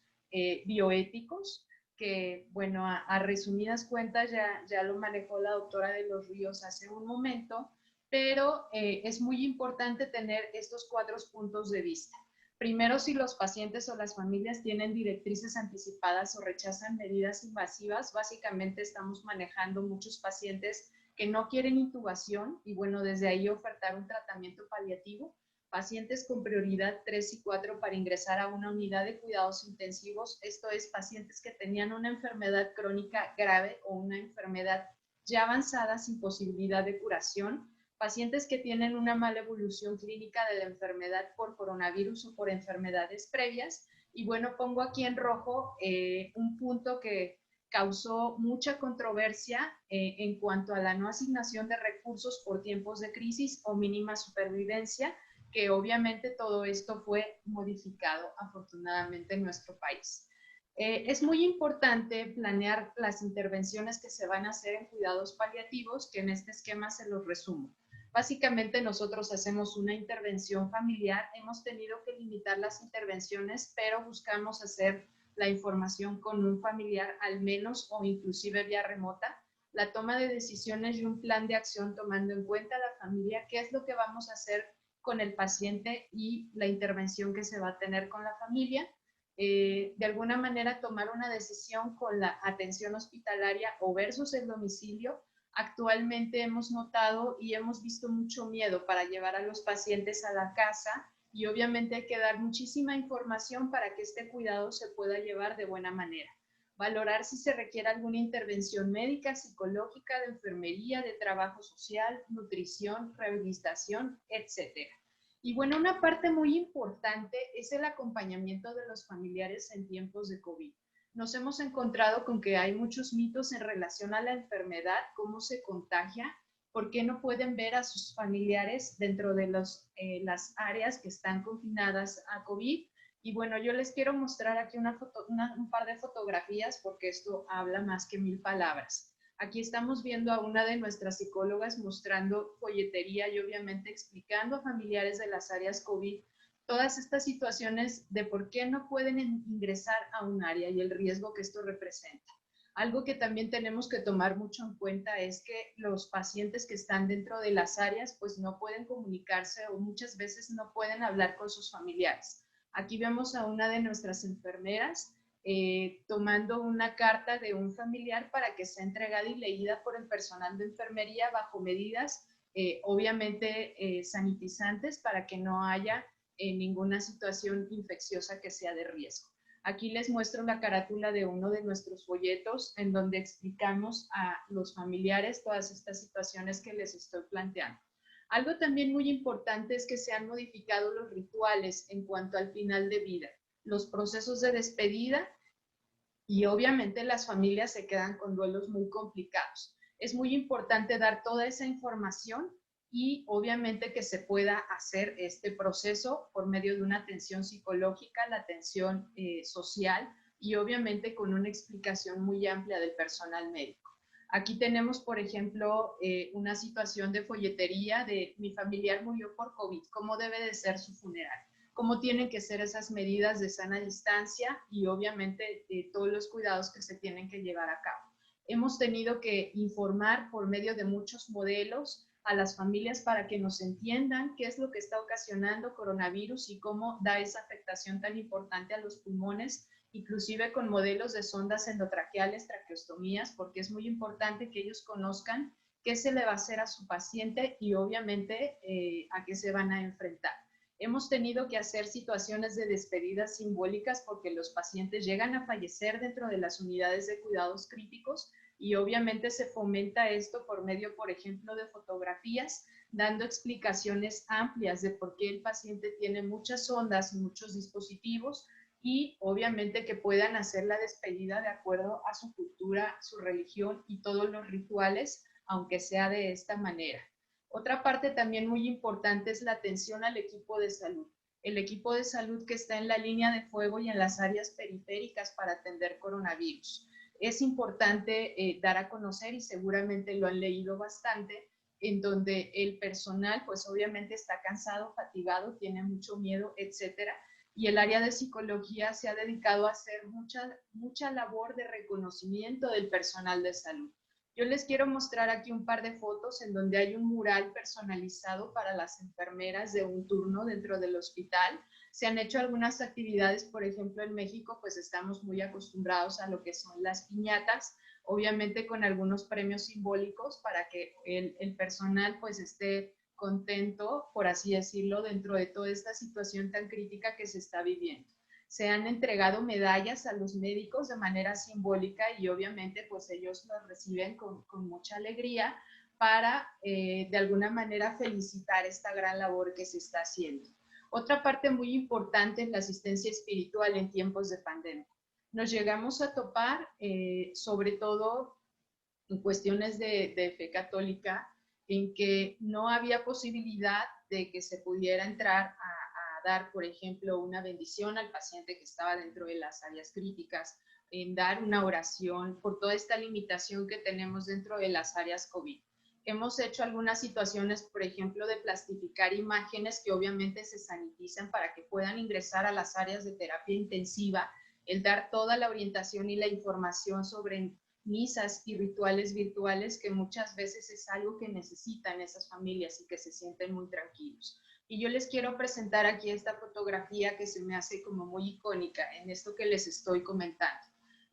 bioéticos, que, bueno, a resumidas cuentas ya lo manejó la doctora de los Ríos hace un momento, pero es muy importante tener estos 4 puntos de vista. Primero, si los pacientes o las familias tienen directrices anticipadas o rechazan medidas invasivas, básicamente estamos manejando muchos pacientes que no quieren intubación y, bueno, desde ahí ofertar un tratamiento paliativo. pacientes con prioridad 3 y 4 para ingresar a una unidad de cuidados intensivos, esto es, pacientes que tenían una enfermedad crónica grave o una enfermedad ya avanzada sin posibilidad de curación, pacientes que tienen una mala evolución clínica de la enfermedad por coronavirus o por enfermedades previas. Y bueno, pongo aquí en rojo un punto que causó mucha controversia en cuanto a la no asignación de recursos por tiempos de crisis o mínima supervivencia, que obviamente todo esto fue modificado afortunadamente en nuestro país. Es muy importante planear las intervenciones que se van a hacer en cuidados paliativos, que en este esquema se los resumo. Básicamente nosotros hacemos una intervención familiar, hemos tenido que limitar las intervenciones, pero buscamos hacer la información con un familiar al menos o inclusive vía remota, la toma de decisiones y un plan de acción tomando en cuenta a la familia, qué es lo que vamos a hacer con el paciente y la intervención que se va a tener con la familia. De alguna manera tomar una decisión con la atención hospitalaria o versus el domicilio. Actualmente hemos notado y hemos visto mucho miedo para llevar a los pacientes a la casa y obviamente hay que dar muchísima información para que este cuidado se pueda llevar de buena manera. Valorar si se requiere alguna intervención médica, psicológica, de enfermería, de trabajo social, nutrición, rehabilitación, etc. Y bueno, una parte muy importante es el acompañamiento de los familiares en tiempos de COVID. Nos hemos encontrado con que hay muchos mitos en relación a la enfermedad, cómo se contagia, por qué no pueden ver a sus familiares dentro de las áreas que están confinadas a COVID. Y bueno, yo les quiero mostrar aquí un par de fotografías porque esto habla más que 1000 palabras. Aquí estamos viendo a una de nuestras psicólogas mostrando folletería y obviamente explicando a familiares de las áreas COVID todas estas situaciones de por qué no pueden ingresar a un área y el riesgo que esto representa. Algo que también tenemos que tomar mucho en cuenta es que los pacientes que están dentro de las áreas pues no pueden comunicarse o muchas veces no pueden hablar con sus familiares. Aquí vemos a una de nuestras enfermeras tomando una carta de un familiar para que sea entregada y leída por el personal de enfermería bajo medidas obviamente sanitizantes para que no haya ninguna situación infecciosa que sea de riesgo. Aquí les muestro la carátula de uno de nuestros folletos en donde explicamos a los familiares todas estas situaciones que les estoy planteando. Algo también muy importante es que se han modificado los rituales en cuanto al final de vida, los procesos de despedida y obviamente las familias se quedan con duelos muy complicados. Es muy importante dar toda esa información y obviamente que se pueda hacer este proceso por medio de una atención psicológica, la atención social y obviamente con una explicación muy amplia del personal médico. Aquí tenemos, por ejemplo, una situación de folletería de mi familiar murió por COVID, ¿cómo debe de ser su funeral? ¿Cómo tienen que ser esas medidas de sana distancia y obviamente todos los cuidados que se tienen que llevar a cabo? Hemos tenido que informar por medio de muchos modelos a las familias para que nos entiendan qué es lo que está ocasionando coronavirus y cómo da esa afectación tan importante a los pulmones, inclusive con modelos de sondas endotraqueales, traqueostomías, porque es muy importante que ellos conozcan qué se le va a hacer a su paciente y obviamente a qué se van a enfrentar. Hemos tenido que hacer situaciones de despedidas simbólicas porque los pacientes llegan a fallecer dentro de las unidades de cuidados críticos y obviamente se fomenta esto por medio, por ejemplo, de fotografías, dando explicaciones amplias de por qué el paciente tiene muchas sondas y muchos dispositivos y obviamente que puedan hacer la despedida de acuerdo a su cultura, su religión y todos los rituales, aunque sea de esta manera. Otra parte también muy importante es la atención al equipo de salud. El equipo de salud que está en la línea de fuego y en las áreas periféricas para atender coronavirus. Es importante dar a conocer, y seguramente lo han leído bastante, en donde el personal pues obviamente está cansado, fatigado, tiene mucho miedo, etcétera. Y el área de psicología se ha dedicado a hacer mucha labor de reconocimiento del personal de salud. Yo les quiero mostrar aquí un par de fotos en donde hay un mural personalizado para las enfermeras de un turno dentro del hospital. Se han hecho algunas actividades, por ejemplo, en México, pues estamos muy acostumbrados a lo que son las piñatas, obviamente con algunos premios simbólicos para que el personal pues esté contento, por así decirlo, dentro de toda esta situación tan crítica que se está viviendo. Se han entregado medallas a los médicos de manera simbólica y obviamente pues ellos las reciben con mucha alegría para de alguna manera felicitar esta gran labor que se está haciendo. Otra parte muy importante es la asistencia espiritual en tiempos de pandemia. Nos llegamos a topar sobre todo en cuestiones de fe católica, en que no había posibilidad de que se pudiera entrar a dar, por ejemplo, una bendición al paciente que estaba dentro de las áreas críticas, en dar una oración por toda esta limitación que tenemos dentro de las áreas COVID. Hemos hecho algunas situaciones, por ejemplo, de plastificar imágenes que obviamente se sanitizan para que puedan ingresar a las áreas de terapia intensiva, el dar toda la orientación y la información sobre misas y rituales virtuales, que muchas veces es algo que necesitan esas familias y que se sienten muy tranquilos. Y yo les quiero presentar aquí esta fotografía que se me hace como muy icónica en esto que les estoy comentando.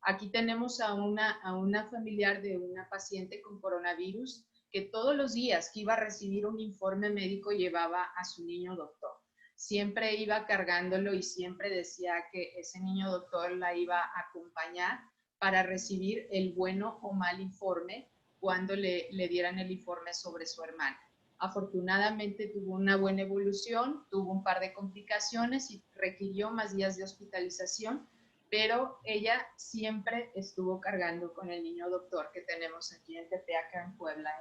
Aquí tenemos a una familiar de una paciente con coronavirus que todos los días que iba a recibir un informe médico llevaba a su niño doctor. Siempre iba cargándolo y siempre decía que ese niño doctor la iba a acompañar para recibir el bueno o mal informe cuando le dieran el informe sobre su hermana. Afortunadamente tuvo una buena evolución, tuvo un par de complicaciones y requirió más días de hospitalización, pero ella siempre estuvo cargando con el niño doctor que tenemos aquí en Tepeaca, en Puebla,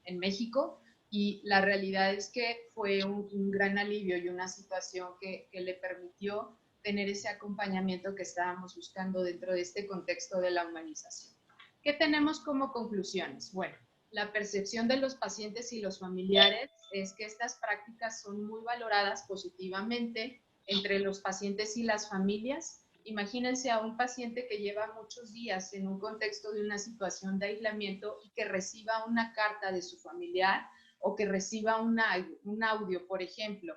en México, y la realidad es que fue un gran alivio y una situación que le permitió tener ese acompañamiento que estábamos buscando dentro de este contexto de la humanización. ¿Qué tenemos como conclusiones? Bueno, la percepción de los pacientes y los familiares es que estas prácticas son muy valoradas positivamente entre los pacientes y las familias. Imagínense a un paciente que lleva muchos días en un contexto de una situación de aislamiento y que reciba una carta de su familiar o que reciba un audio, por ejemplo.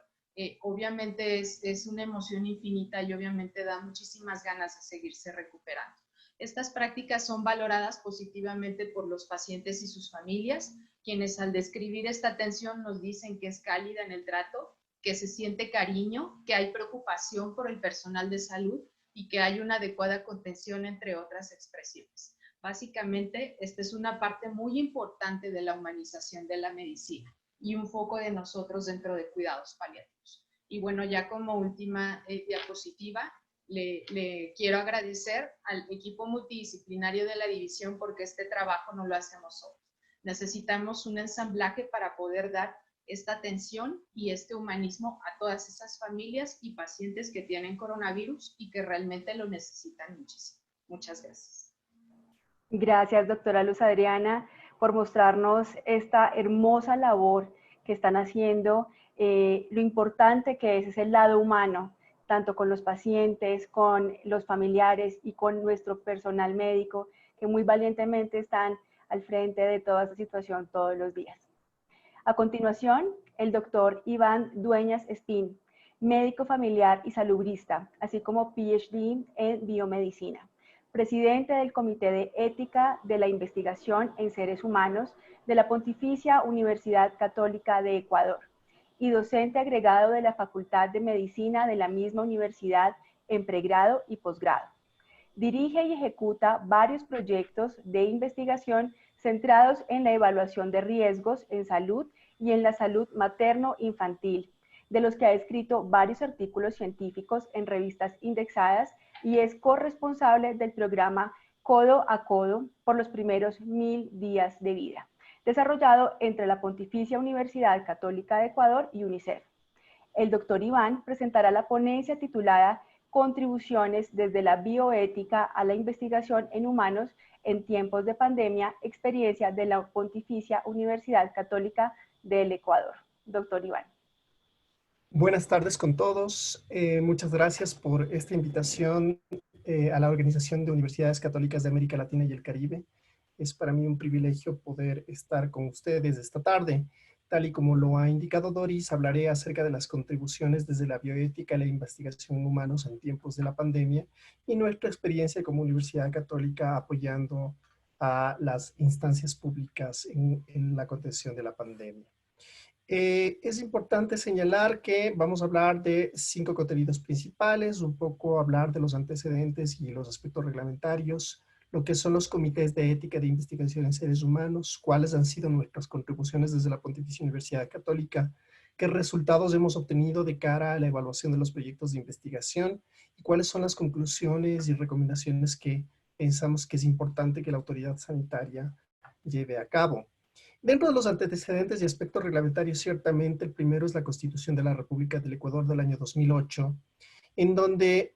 Obviamente es una emoción infinita y obviamente da muchísimas ganas de seguirse recuperando. Estas prácticas son valoradas positivamente por los pacientes y sus familias, quienes al describir esta atención nos dicen que es cálida en el trato, que se siente cariño, que hay preocupación por el personal de salud y que hay una adecuada contención, entre otras expresiones. Básicamente, esta es una parte muy importante de la humanización de la medicina y un foco de nosotros dentro de cuidados paliativos. Y bueno, ya como última diapositiva, le quiero agradecer al equipo multidisciplinario de la división porque este trabajo no lo hacemos solos. Necesitamos un ensamblaje para poder dar esta atención y este humanismo a todas esas familias y pacientes que tienen coronavirus y que realmente lo necesitan muchísimo. Muchas gracias. Gracias, doctora Luz Adriana, por mostrarnos esta hermosa labor que están haciendo. Lo importante que es el lado humano, tanto con los pacientes, con los familiares y con nuestro personal médico, que muy valientemente están al frente de toda esta situación todos los días. A continuación, el doctor Iván Dueñas Espín, médico familiar y salubrista, así como PhD en biomedicina, presidente del Comité de Ética de la Investigación en Seres Humanos de la Pontificia Universidad Católica de Ecuador y docente agregado de la Facultad de Medicina de la misma universidad en pregrado y posgrado. Dirige y ejecuta varios proyectos de investigación centrados en la evaluación de riesgos en salud y en la salud materno-infantil, de los que ha escrito varios artículos científicos en revistas indexadas y es corresponsable del programa Codo a Codo por los primeros 1000 días de vida, desarrollado entre la Pontificia Universidad Católica de Ecuador y UNICEF. El doctor Iván presentará la ponencia titulada Contribuciones desde la bioética a la investigación en humanos en tiempos de pandemia, experiencia de la Pontificia Universidad Católica del Ecuador. Doctor Iván. Buenas tardes con todos. Muchas gracias por esta invitación a la Organización de Universidades Católicas de América Latina y el Caribe. Es para mí un privilegio poder estar con ustedes esta tarde. Tal y como lo ha indicado Doris, hablaré acerca de las contribuciones desde la bioética a la investigación en humanos en tiempos de la pandemia y nuestra experiencia como Universidad Católica apoyando a las instancias públicas en la contención de la pandemia. Es importante señalar que vamos a hablar de 5 contenidos principales, un poco hablar de los antecedentes y los aspectos reglamentarios, lo que son los comités de ética de investigación en seres humanos, cuáles han sido nuestras contribuciones desde la Pontificia Universidad Católica, qué resultados hemos obtenido de cara a la evaluación de los proyectos de investigación y cuáles son las conclusiones y recomendaciones que pensamos que es importante que la autoridad sanitaria lleve a cabo. Dentro de los antecedentes y aspectos reglamentarios, ciertamente el primero es la Constitución de la República del Ecuador del año 2008, en donde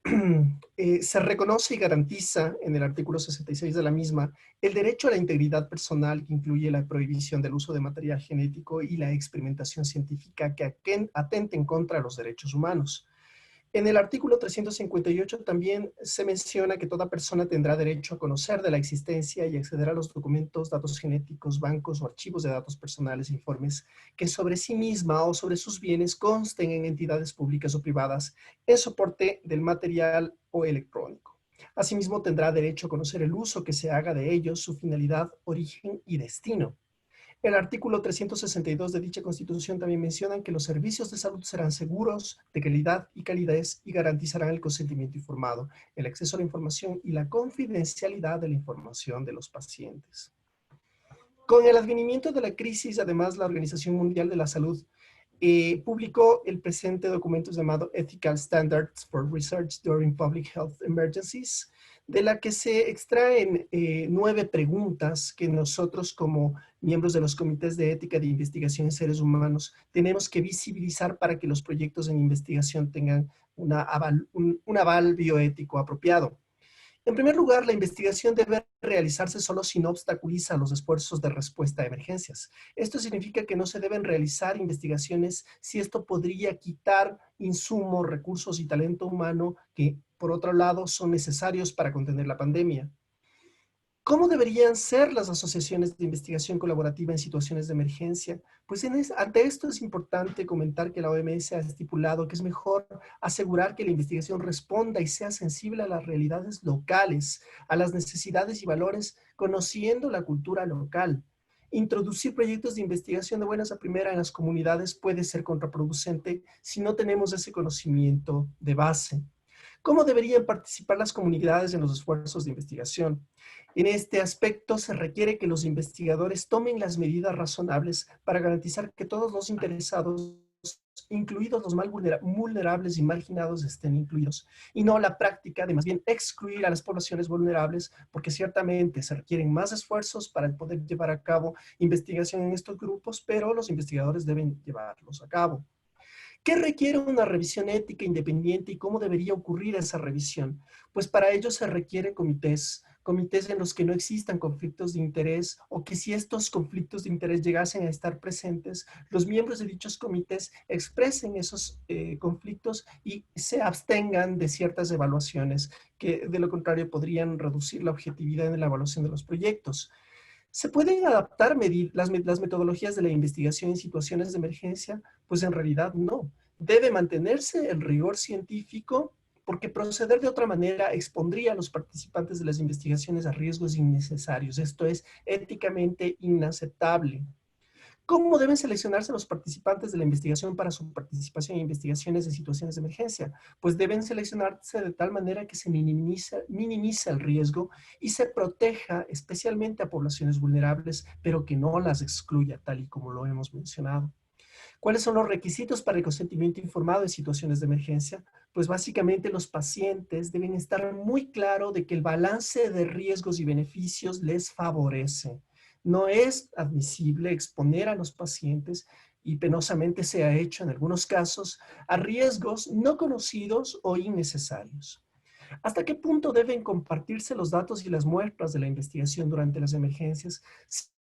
se reconoce y garantiza en el artículo 66 de la misma el derecho a la integridad personal, que incluye la prohibición del uso de material genético y la experimentación científica que atenten contra los derechos humanos. En el artículo 358 también se menciona que toda persona tendrá derecho a conocer de la existencia y acceder a los documentos, datos genéticos, bancos o archivos de datos personales e informes que sobre sí misma o sobre sus bienes consten en entidades públicas o privadas en soporte del material o electrónico. Asimismo, tendrá derecho a conocer el uso que se haga de ellos, su finalidad, origen y destino. El artículo 362 de dicha Constitución también menciona que los servicios de salud serán seguros, de calidad y calidez y garantizarán el consentimiento informado, el acceso a la información y la confidencialidad de la información de los pacientes. Con el advenimiento de la crisis, además, la Organización Mundial de la Salud publicó el presente documento llamado Ethical Standards for Research During Public Health Emergencies, de la que se extraen 9 preguntas que nosotros como miembros de los comités de ética de investigación en seres humanos tenemos que visibilizar para que los proyectos en investigación tengan un aval bioético apropiado. En primer lugar, la investigación debe realizarse solo si no obstaculiza los esfuerzos de respuesta a emergencias. Esto significa que no se deben realizar investigaciones si esto podría quitar insumos, recursos y talento humano que, por otro lado, son necesarios para contener la pandemia. ¿Cómo deberían ser las asociaciones de investigación colaborativa en situaciones de emergencia? Pues ante esto es importante comentar que la OMS ha estipulado que es mejor asegurar que la investigación responda y sea sensible a las realidades locales, a las necesidades y valores, conociendo la cultura local. Introducir proyectos de investigación de buenas a primera en las comunidades puede ser contraproducente si no tenemos ese conocimiento de base. ¿Cómo deberían participar las comunidades en los esfuerzos de investigación? En este aspecto se requiere que los investigadores tomen las medidas razonables para garantizar que todos los interesados, incluidos los más vulnerables y marginados, estén incluidos, y no la práctica de más bien excluir a las poblaciones vulnerables, porque ciertamente se requieren más esfuerzos para poder llevar a cabo investigación en estos grupos, pero los investigadores deben llevarlos a cabo. ¿Qué requiere una revisión ética independiente y cómo debería ocurrir esa revisión? Pues para ello se requiere comités en los que no existan conflictos de interés, o que si estos conflictos de interés llegasen a estar presentes, los miembros de dichos comités expresen esos conflictos y se abstengan de ciertas evaluaciones que de lo contrario podrían reducir la objetividad en la evaluación de los proyectos. ¿Se pueden adaptar las metodologías de la investigación en situaciones de emergencia? Pues en realidad no. Debe mantenerse el rigor científico, porque proceder de otra manera expondría a los participantes de las investigaciones a riesgos innecesarios. Esto es éticamente inaceptable. ¿Cómo deben seleccionarse los participantes de la investigación para su participación en investigaciones de situaciones de emergencia? Pues deben seleccionarse de tal manera que se minimice el riesgo y se proteja especialmente a poblaciones vulnerables, pero que no las excluya, tal y como lo hemos mencionado. ¿Cuáles son los requisitos para el consentimiento informado en situaciones de emergencia? Pues básicamente los pacientes deben estar muy claros de que el balance de riesgos y beneficios les favorece. No es admisible exponer a los pacientes, y penosamente se ha hecho en algunos casos, a riesgos no conocidos o innecesarios. ¿Hasta qué punto deben compartirse los datos y las muestras de la investigación durante las emergencias?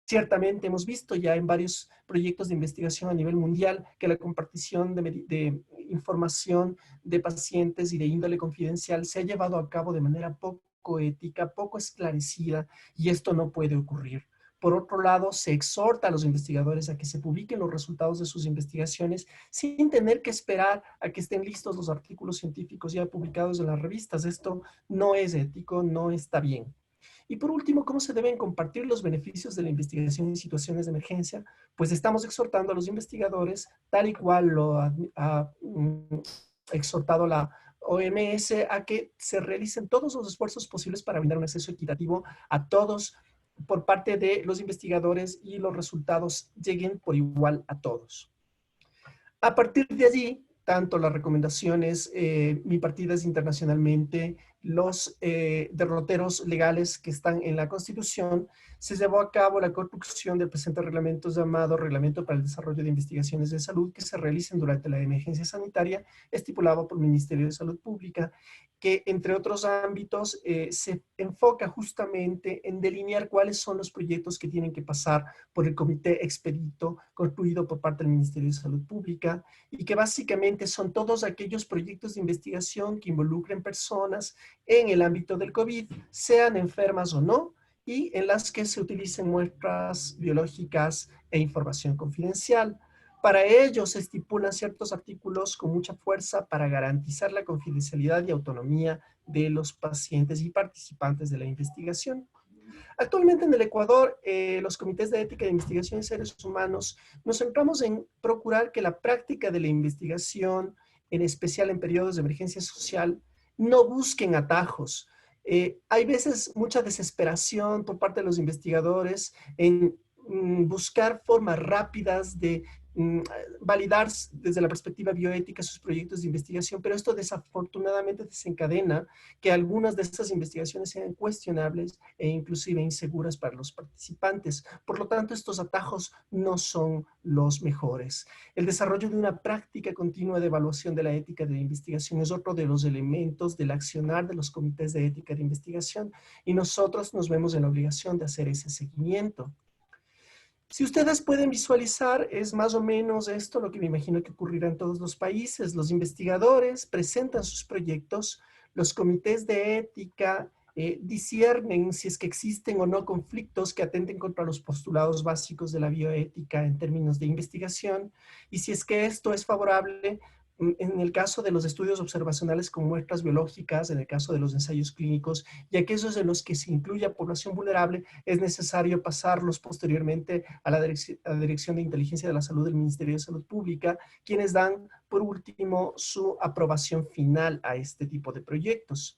Ciertamente hemos visto ya en varios proyectos de investigación a nivel mundial que la compartición de información de pacientes y de índole confidencial se ha llevado a cabo de manera poco ética, poco esclarecida, y esto no puede ocurrir. Por otro lado, se exhorta a los investigadores a que se publiquen los resultados de sus investigaciones sin tener que esperar a que estén listos los artículos científicos ya publicados en las revistas. Esto no es ético, no está bien. Y por último, ¿cómo se deben compartir los beneficios de la investigación en situaciones de emergencia? Pues estamos exhortando a los investigadores, tal y cual lo ha exhortado la OMS, a que se realicen todos los esfuerzos posibles para brindar un acceso equitativo a todos por parte de los investigadores y los resultados lleguen por igual a todos. A partir de allí, tanto las recomendaciones bipartidas internacionalmente, los derroteros legales que están en la Constitución, se llevó a cabo la construcción del presente reglamento llamado Reglamento para el Desarrollo de Investigaciones de Salud que se realicen durante la emergencia sanitaria, estipulado por el Ministerio de Salud Pública, que entre otros ámbitos se enfoca justamente en delinear cuáles son los proyectos que tienen que pasar por el comité expedito construido por parte del Ministerio de Salud Pública y que básicamente son todos aquellos proyectos de investigación que involucren personas en el ámbito del COVID, sean enfermas o no, y en las que se utilicen muestras biológicas e información confidencial. Para ello se estipulan ciertos artículos con mucha fuerza para garantizar la confidencialidad y autonomía de los pacientes y participantes de la investigación. Actualmente en el Ecuador, los comités de ética de investigación en seres humanos nos centramos en procurar que la práctica de la investigación, en especial en periodos de emergencia social, no busquen atajos. Hay veces mucha desesperación por parte de los investigadores en buscar formas rápidas de validar desde la perspectiva bioética sus proyectos de investigación, pero esto desafortunadamente desencadena que algunas de estas investigaciones sean cuestionables e inclusive inseguras para los participantes. Por lo tanto, estos atajos no son los mejores. El desarrollo de una práctica continua de evaluación de la ética de investigación es otro de los elementos del accionar de los comités de ética de investigación y nosotros nos vemos en la obligación de hacer ese seguimiento. Si ustedes pueden visualizar, es más o menos esto lo que me imagino que ocurrirá en todos los países. Los investigadores presentan sus proyectos, los comités de ética disciernen si es que existen o no conflictos que atenten contra los postulados básicos de la bioética en términos de investigación, y si es que esto es favorable, en el caso de los estudios observacionales con muestras biológicas, en el caso de los ensayos clínicos, y aquellos en los que se incluye a población vulnerable, es necesario pasarlos posteriormente a la Dirección de Inteligencia de la Salud del Ministerio de Salud Pública, quienes dan, por último, su aprobación final a este tipo de proyectos.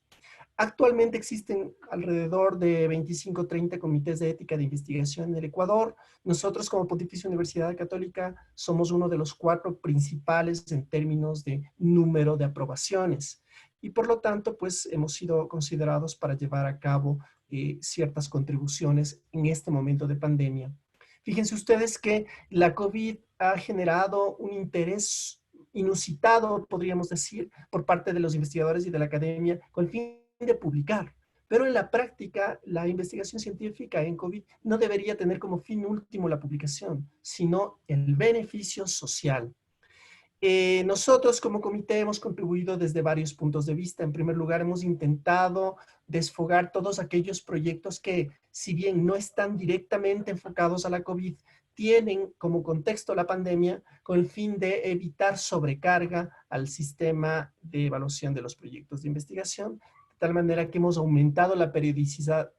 Actualmente existen alrededor de 25 o 30 comités de ética de investigación en el Ecuador. Nosotros como Pontificia Universidad Católica somos uno de los 4 principales en términos de número de aprobaciones. Y por lo tanto, pues hemos sido considerados para llevar a cabo ciertas contribuciones en este momento de pandemia. Fíjense ustedes que la COVID ha generado un interés inusitado, podríamos decir, por parte de los investigadores y de la academia con el fin de publicar. Pero en la práctica, la investigación científica en COVID no debería tener como fin último la publicación, sino el beneficio social. Nosotros como comité hemos contribuido desde varios puntos de vista. En primer lugar, hemos intentado desfogar todos aquellos proyectos que, si bien no están directamente enfocados a la COVID, tienen como contexto la pandemia con el fin de evitar sobrecarga al sistema de evaluación de los proyectos de investigación, de tal manera que hemos aumentado la periodicidad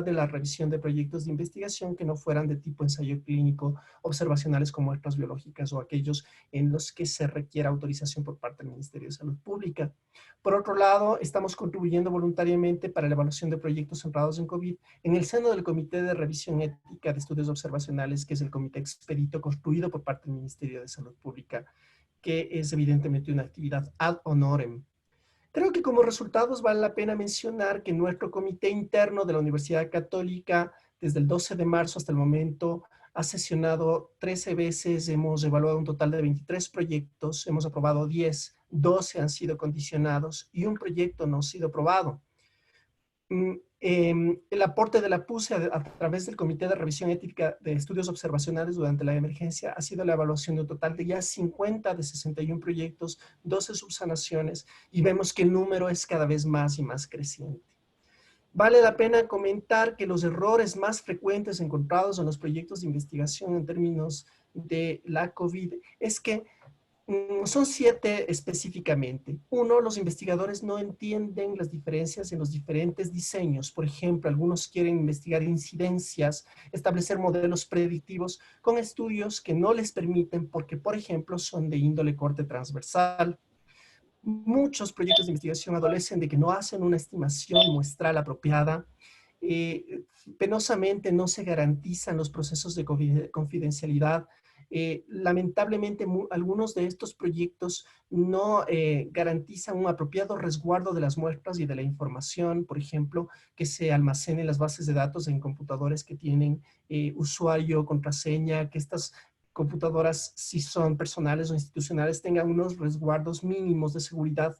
de la revisión de proyectos de investigación que no fueran de tipo ensayo clínico, observacionales con muestras biológicas o aquellos en los que se requiera autorización por parte del Ministerio de Salud Pública. Por otro lado, estamos contribuyendo voluntariamente para la evaluación de proyectos centrados en COVID en el seno del Comité de Revisión Ética de Estudios Observacionales, que es el comité expedito construido por parte del Ministerio de Salud Pública, que es evidentemente una actividad ad honorem. Creo que como resultados vale la pena mencionar que nuestro comité interno de la Universidad Católica, desde el 12 de marzo hasta el momento, ha sesionado 13 veces, hemos evaluado un total de 23 proyectos, hemos aprobado 10, 12 han sido condicionados y un proyecto no ha sido aprobado. El aporte de la PUSE a través del Comité de Revisión Ética de Estudios Observacionales durante la emergencia ha sido la evaluación de un total de ya 50 de 61 proyectos, 12 subsanaciones, y vemos que el número es cada vez más y más creciente. Vale la pena comentar que los errores más frecuentes encontrados en los proyectos de investigación en términos de la COVID es que Son 7 específicamente. Uno, los investigadores no entienden las diferencias en los diferentes diseños. Por ejemplo, algunos quieren investigar incidencias, establecer modelos predictivos con estudios que no les permiten porque, por ejemplo, son de índole corte transversal. Muchos proyectos de investigación adolecen de que no hacen una estimación muestral apropiada. Penosamente no se garantizan los procesos de confidencialidad. Lamentablemente, algunos de estos proyectos no garantizan un apropiado resguardo de las muestras y de la información, por ejemplo, que se almacenen las bases de datos en computadores que tienen usuario, contraseña, que estas computadoras, si son personales o institucionales, tengan unos resguardos mínimos de seguridad.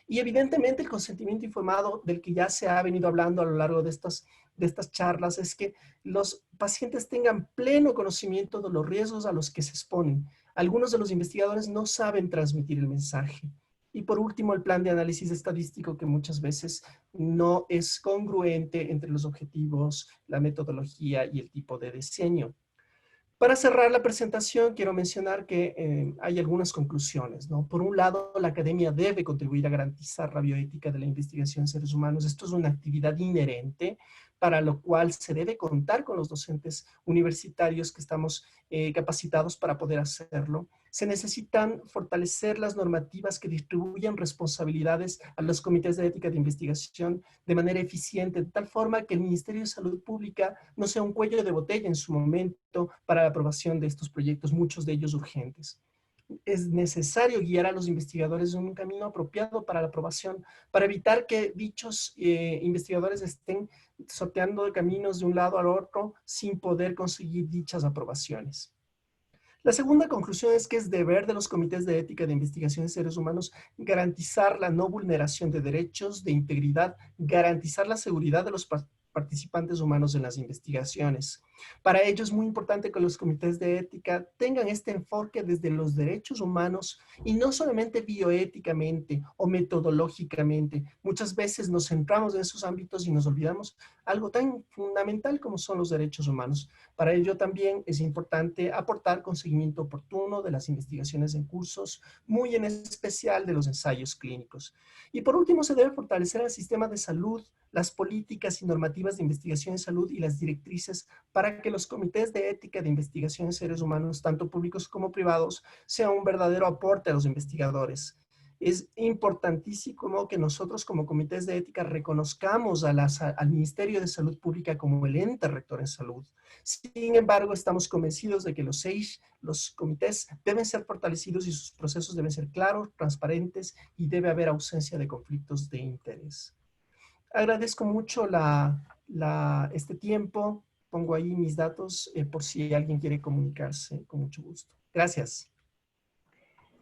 Y evidentemente el consentimiento informado del que ya se ha venido hablando a lo largo de estas charlas es que los pacientes tengan pleno conocimiento de los riesgos a los que se exponen. Algunos de los investigadores no saben transmitir el mensaje. Y por último, el plan de análisis estadístico, que muchas veces no es congruente entre los objetivos, la metodología y el tipo de diseño. Para cerrar la presentación, quiero mencionar que hay algunas conclusiones, ¿no? Por un lado, la academia debe contribuir a garantizar la bioética de la investigación en seres humanos. Esto es una actividad inherente, para lo cual se debe contar con los docentes universitarios que estamos capacitados para poder hacerlo. Se necesitan fortalecer las normativas que distribuyan responsabilidades a los comités de ética de investigación de manera eficiente, de tal forma que el Ministerio de Salud Pública no sea un cuello de botella en su momento para la aprobación de estos proyectos, muchos de ellos urgentes. Es necesario guiar a los investigadores en un camino apropiado para la aprobación, para evitar que dichos investigadores estén sorteando caminos de un lado al otro sin poder conseguir dichas aprobaciones. La segunda conclusión es que es deber de los comités de ética de investigación en seres humanos garantizar la no vulneración de derechos, de integridad, garantizar la seguridad de los participantes humanos en las investigaciones. Para ello es muy importante que los comités de ética tengan este enfoque desde los derechos humanos y no solamente bioéticamente o metodológicamente. Muchas veces nos centramos en esos ámbitos y nos olvidamos algo tan fundamental como son los derechos humanos. Para ello también es importante aportar con seguimiento oportuno de las investigaciones en cursos, muy en especial de los ensayos clínicos. Y por último, se debe fortalecer el sistema de salud, las políticas y normativas de investigación en salud y las directrices para que los comités de ética de investigación en seres humanos, tanto públicos como privados, sean un verdadero aporte a los investigadores. Es importantísimo que nosotros como comités de ética reconozcamos al Ministerio de Salud Pública como el ente rector en salud. Sin embargo, estamos convencidos de que los SAGE, los comités, deben ser fortalecidos y sus procesos deben ser claros, transparentes y debe haber ausencia de conflictos de interés. Agradezco mucho este tiempo. Pongo ahí mis datos por si alguien quiere comunicarse, con mucho gusto. Gracias.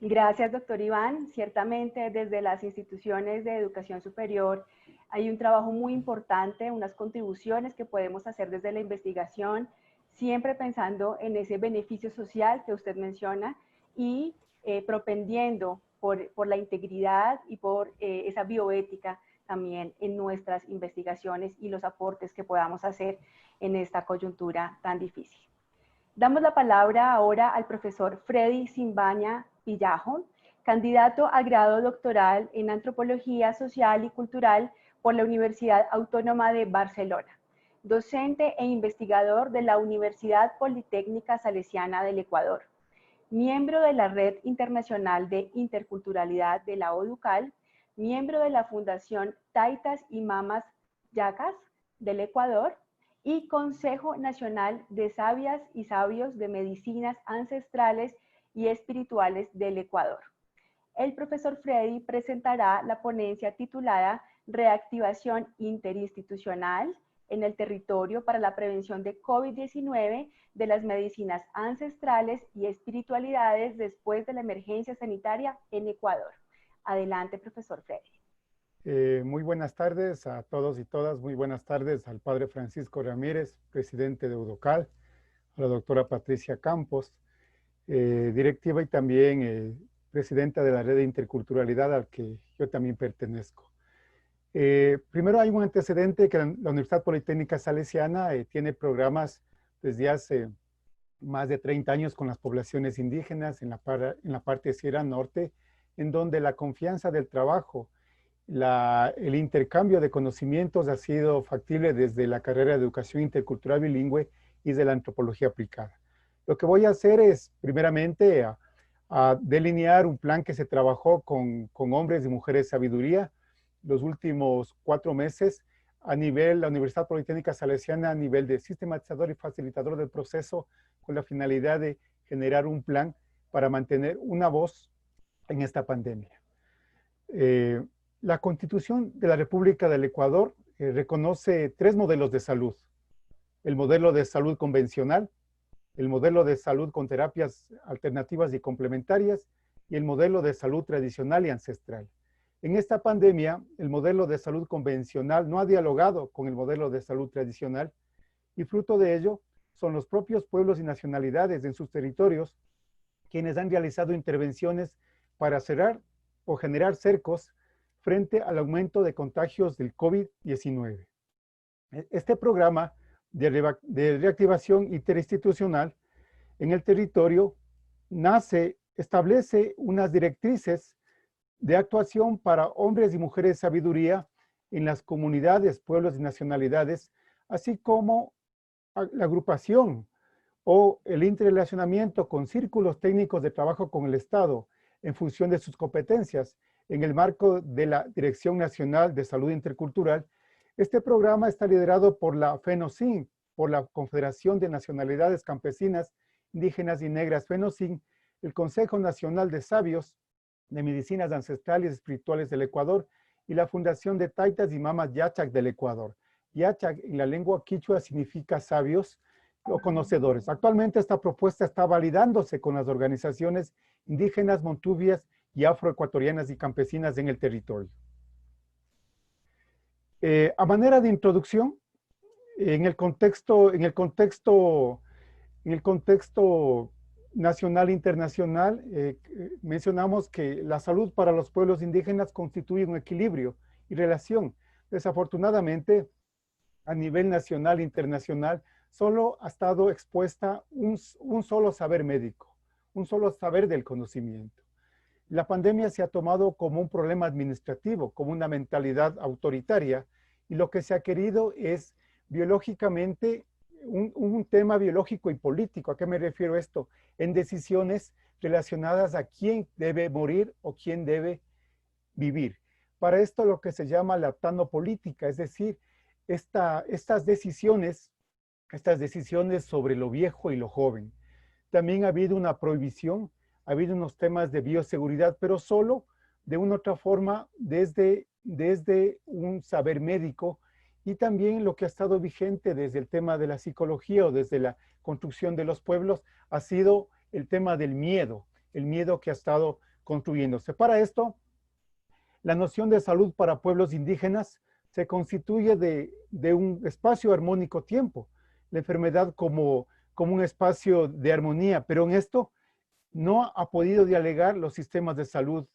Gracias, doctor Iván. Ciertamente, desde las instituciones de educación superior hay un trabajo muy importante, unas contribuciones que podemos hacer desde la investigación, siempre pensando en ese beneficio social que usted menciona y propendiendo por la integridad y por esa bioética también en nuestras investigaciones y los aportes que podamos hacer en esta coyuntura tan difícil. Damos la palabra ahora al profesor Freddy Simbaña Villajo, candidato al grado doctoral en Antropología Social y Cultural por la Universidad Autónoma de Barcelona, docente e investigador de la Universidad Politécnica Salesiana del Ecuador, miembro de la Red Internacional de Interculturalidad de la ODUCAL, miembro de la Fundación Taitas y Mamas Yacas del Ecuador y Consejo Nacional de Sabias y Sabios de Medicinas Ancestrales y Espirituales del Ecuador. El profesor Freddy presentará la ponencia titulada Reactivación interinstitucional en el territorio para la prevención de COVID-19 de las medicinas ancestrales y espiritualidades después de la emergencia sanitaria en Ecuador. Adelante, profesor Freddy. Muy buenas tardes a todos y todas. Muy buenas tardes al padre Francisco Ramírez, presidente de UDOCAL, a la doctora Patricia Campos, directiva y también presidenta de la Red de Interculturalidad al que yo también pertenezco. Primero hay un antecedente que la Universidad Politécnica Salesiana tiene programas desde hace más de 30 años con las poblaciones indígenas en la parte Sierra Norte, en donde la confianza del trabajo, el intercambio de conocimientos ha sido factible desde la carrera de Educación Intercultural Bilingüe y de la Antropología Aplicada. Lo que voy a hacer es, primeramente, a delinear un plan que se trabajó con hombres y mujeres de sabiduría los últimos 4 meses a nivel, la Universidad Politécnica Salesiana, a nivel de sistematizador y facilitador del proceso, con la finalidad de generar un plan para mantener una voz en esta pandemia. La Constitución de la República del Ecuador reconoce 3 modelos de salud. El modelo de salud convencional, el modelo de salud con terapias alternativas y complementarias, y el modelo de salud tradicional y ancestral. En esta pandemia, el modelo de salud convencional no ha dialogado con el modelo de salud tradicional, y fruto de ello son los propios pueblos y nacionalidades en sus territorios quienes han realizado intervenciones para cerrar o generar cercos frente al aumento de contagios del COVID-19. Este programa de reactivación interinstitucional en el territorio establece unas directrices de actuación para hombres y mujeres de sabiduría en las comunidades, pueblos y nacionalidades, así como la agrupación o el interrelacionamiento con círculos técnicos de trabajo con el Estado en función de sus competencias en el marco de la Dirección Nacional de Salud Intercultural. Este programa está liderado por la FENOCIN, por la Confederación de Nacionalidades Campesinas, Indígenas y Negras FENOCIN, el Consejo Nacional de Sabios de Medicinas Ancestrales y Espirituales del Ecuador y la Fundación de Taitas y Mamas Yachac del Ecuador. Yachac en la lengua quichua significa sabios o conocedores. Actualmente esta propuesta está validándose con las organizaciones indígenas, montubias y afroecuatorianas y campesinas en el territorio. A manera de introducción, en el contexto nacional e internacional, mencionamos que la salud para los pueblos indígenas constituye un equilibrio y relación. Desafortunadamente, a nivel nacional e internacional, solo ha estado expuesta un solo saber médico, un solo saber del conocimiento. La pandemia se ha tomado como un problema administrativo, como una mentalidad autoritaria, y lo que se ha querido es biológicamente un tema biológico y político. ¿A qué me refiero esto? En decisiones relacionadas a quién debe morir o quién debe vivir. Para esto lo que se llama la tanopolítica, es decir, estas decisiones sobre lo viejo y lo joven. También ha habido una prohibición, ha habido unos temas de bioseguridad, pero solo de una otra forma desde un saber médico, y también lo que ha estado vigente desde el tema de la psicología o desde la construcción de los pueblos ha sido el tema del miedo, el miedo que ha estado construyéndose. Para esto, la noción de salud para pueblos indígenas se constituye de un espacio armónico tiempo, la enfermedad como un espacio de armonía, pero en esto no ha podido dialogar los sistemas de salud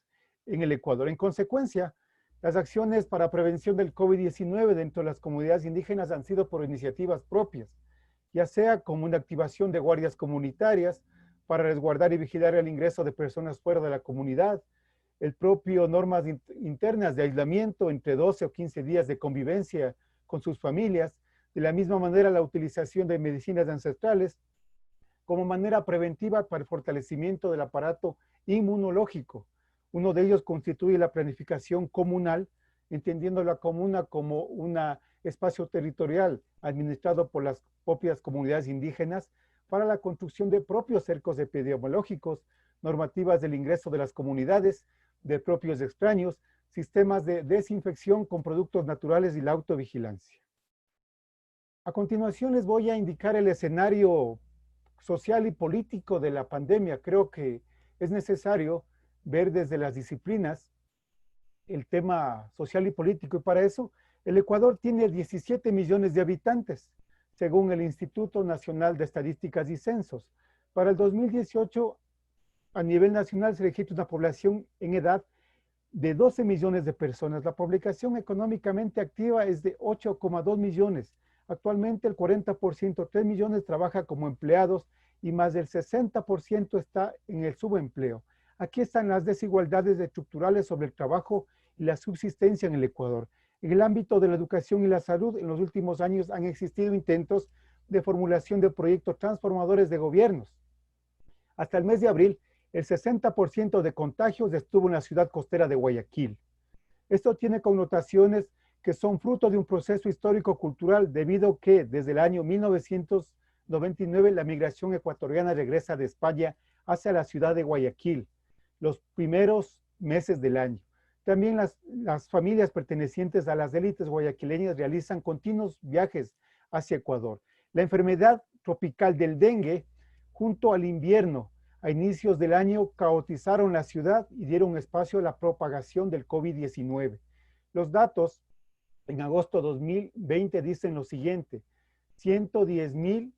en el Ecuador. En consecuencia, las acciones para prevención del COVID-19 dentro de las comunidades indígenas han sido por iniciativas propias, ya sea como una activación de guardias comunitarias para resguardar y vigilar el ingreso de personas fuera de la comunidad, el propio normas internas de aislamiento entre 12 o 15 días de convivencia con sus familias, de la misma manera la utilización de medicinas ancestrales como manera preventiva para el fortalecimiento del aparato inmunológico. Uno de ellos constituye la planificación comunal, entendiendo la comuna como un espacio territorial administrado por las propias comunidades indígenas para la construcción de propios cercos epidemiológicos, normativas del ingreso de las comunidades, de propios extraños, sistemas de desinfección con productos naturales y la autovigilancia. A continuación les voy a indicar el escenario social y político de la pandemia. Creo que es necesario ver desde las disciplinas el tema social y político, y para eso el Ecuador tiene 17 millones de habitantes, según el Instituto Nacional de Estadísticas y Censos. Para el 2018, a nivel nacional se registra una población en edad de 12 millones de personas. La población económicamente activa es de 8,2 millones, Actualmente el 40%, 3 millones, trabaja como empleados y más del 60% está en el subempleo. Aquí están las desigualdades estructurales sobre el trabajo y la subsistencia en el Ecuador. En el ámbito de la educación y la salud, en los últimos años han existido intentos de formulación de proyectos transformadores de gobiernos. Hasta el mes de abril, el 60% de contagios estuvo en la ciudad costera de Guayaquil. Esto tiene connotaciones que son fruto de un proceso histórico-cultural debido a que desde el año 1999 la migración ecuatoriana regresa de España hacia la ciudad de Guayaquil, los primeros meses del año. También las familias pertenecientes a las élites guayaquileñas realizan continuos viajes hacia Ecuador. La enfermedad tropical del dengue, junto al invierno, a inicios del año, caotizaron la ciudad y dieron espacio a la propagación del COVID-19. Los datos en agosto de 2020 dicen lo siguiente: 110,000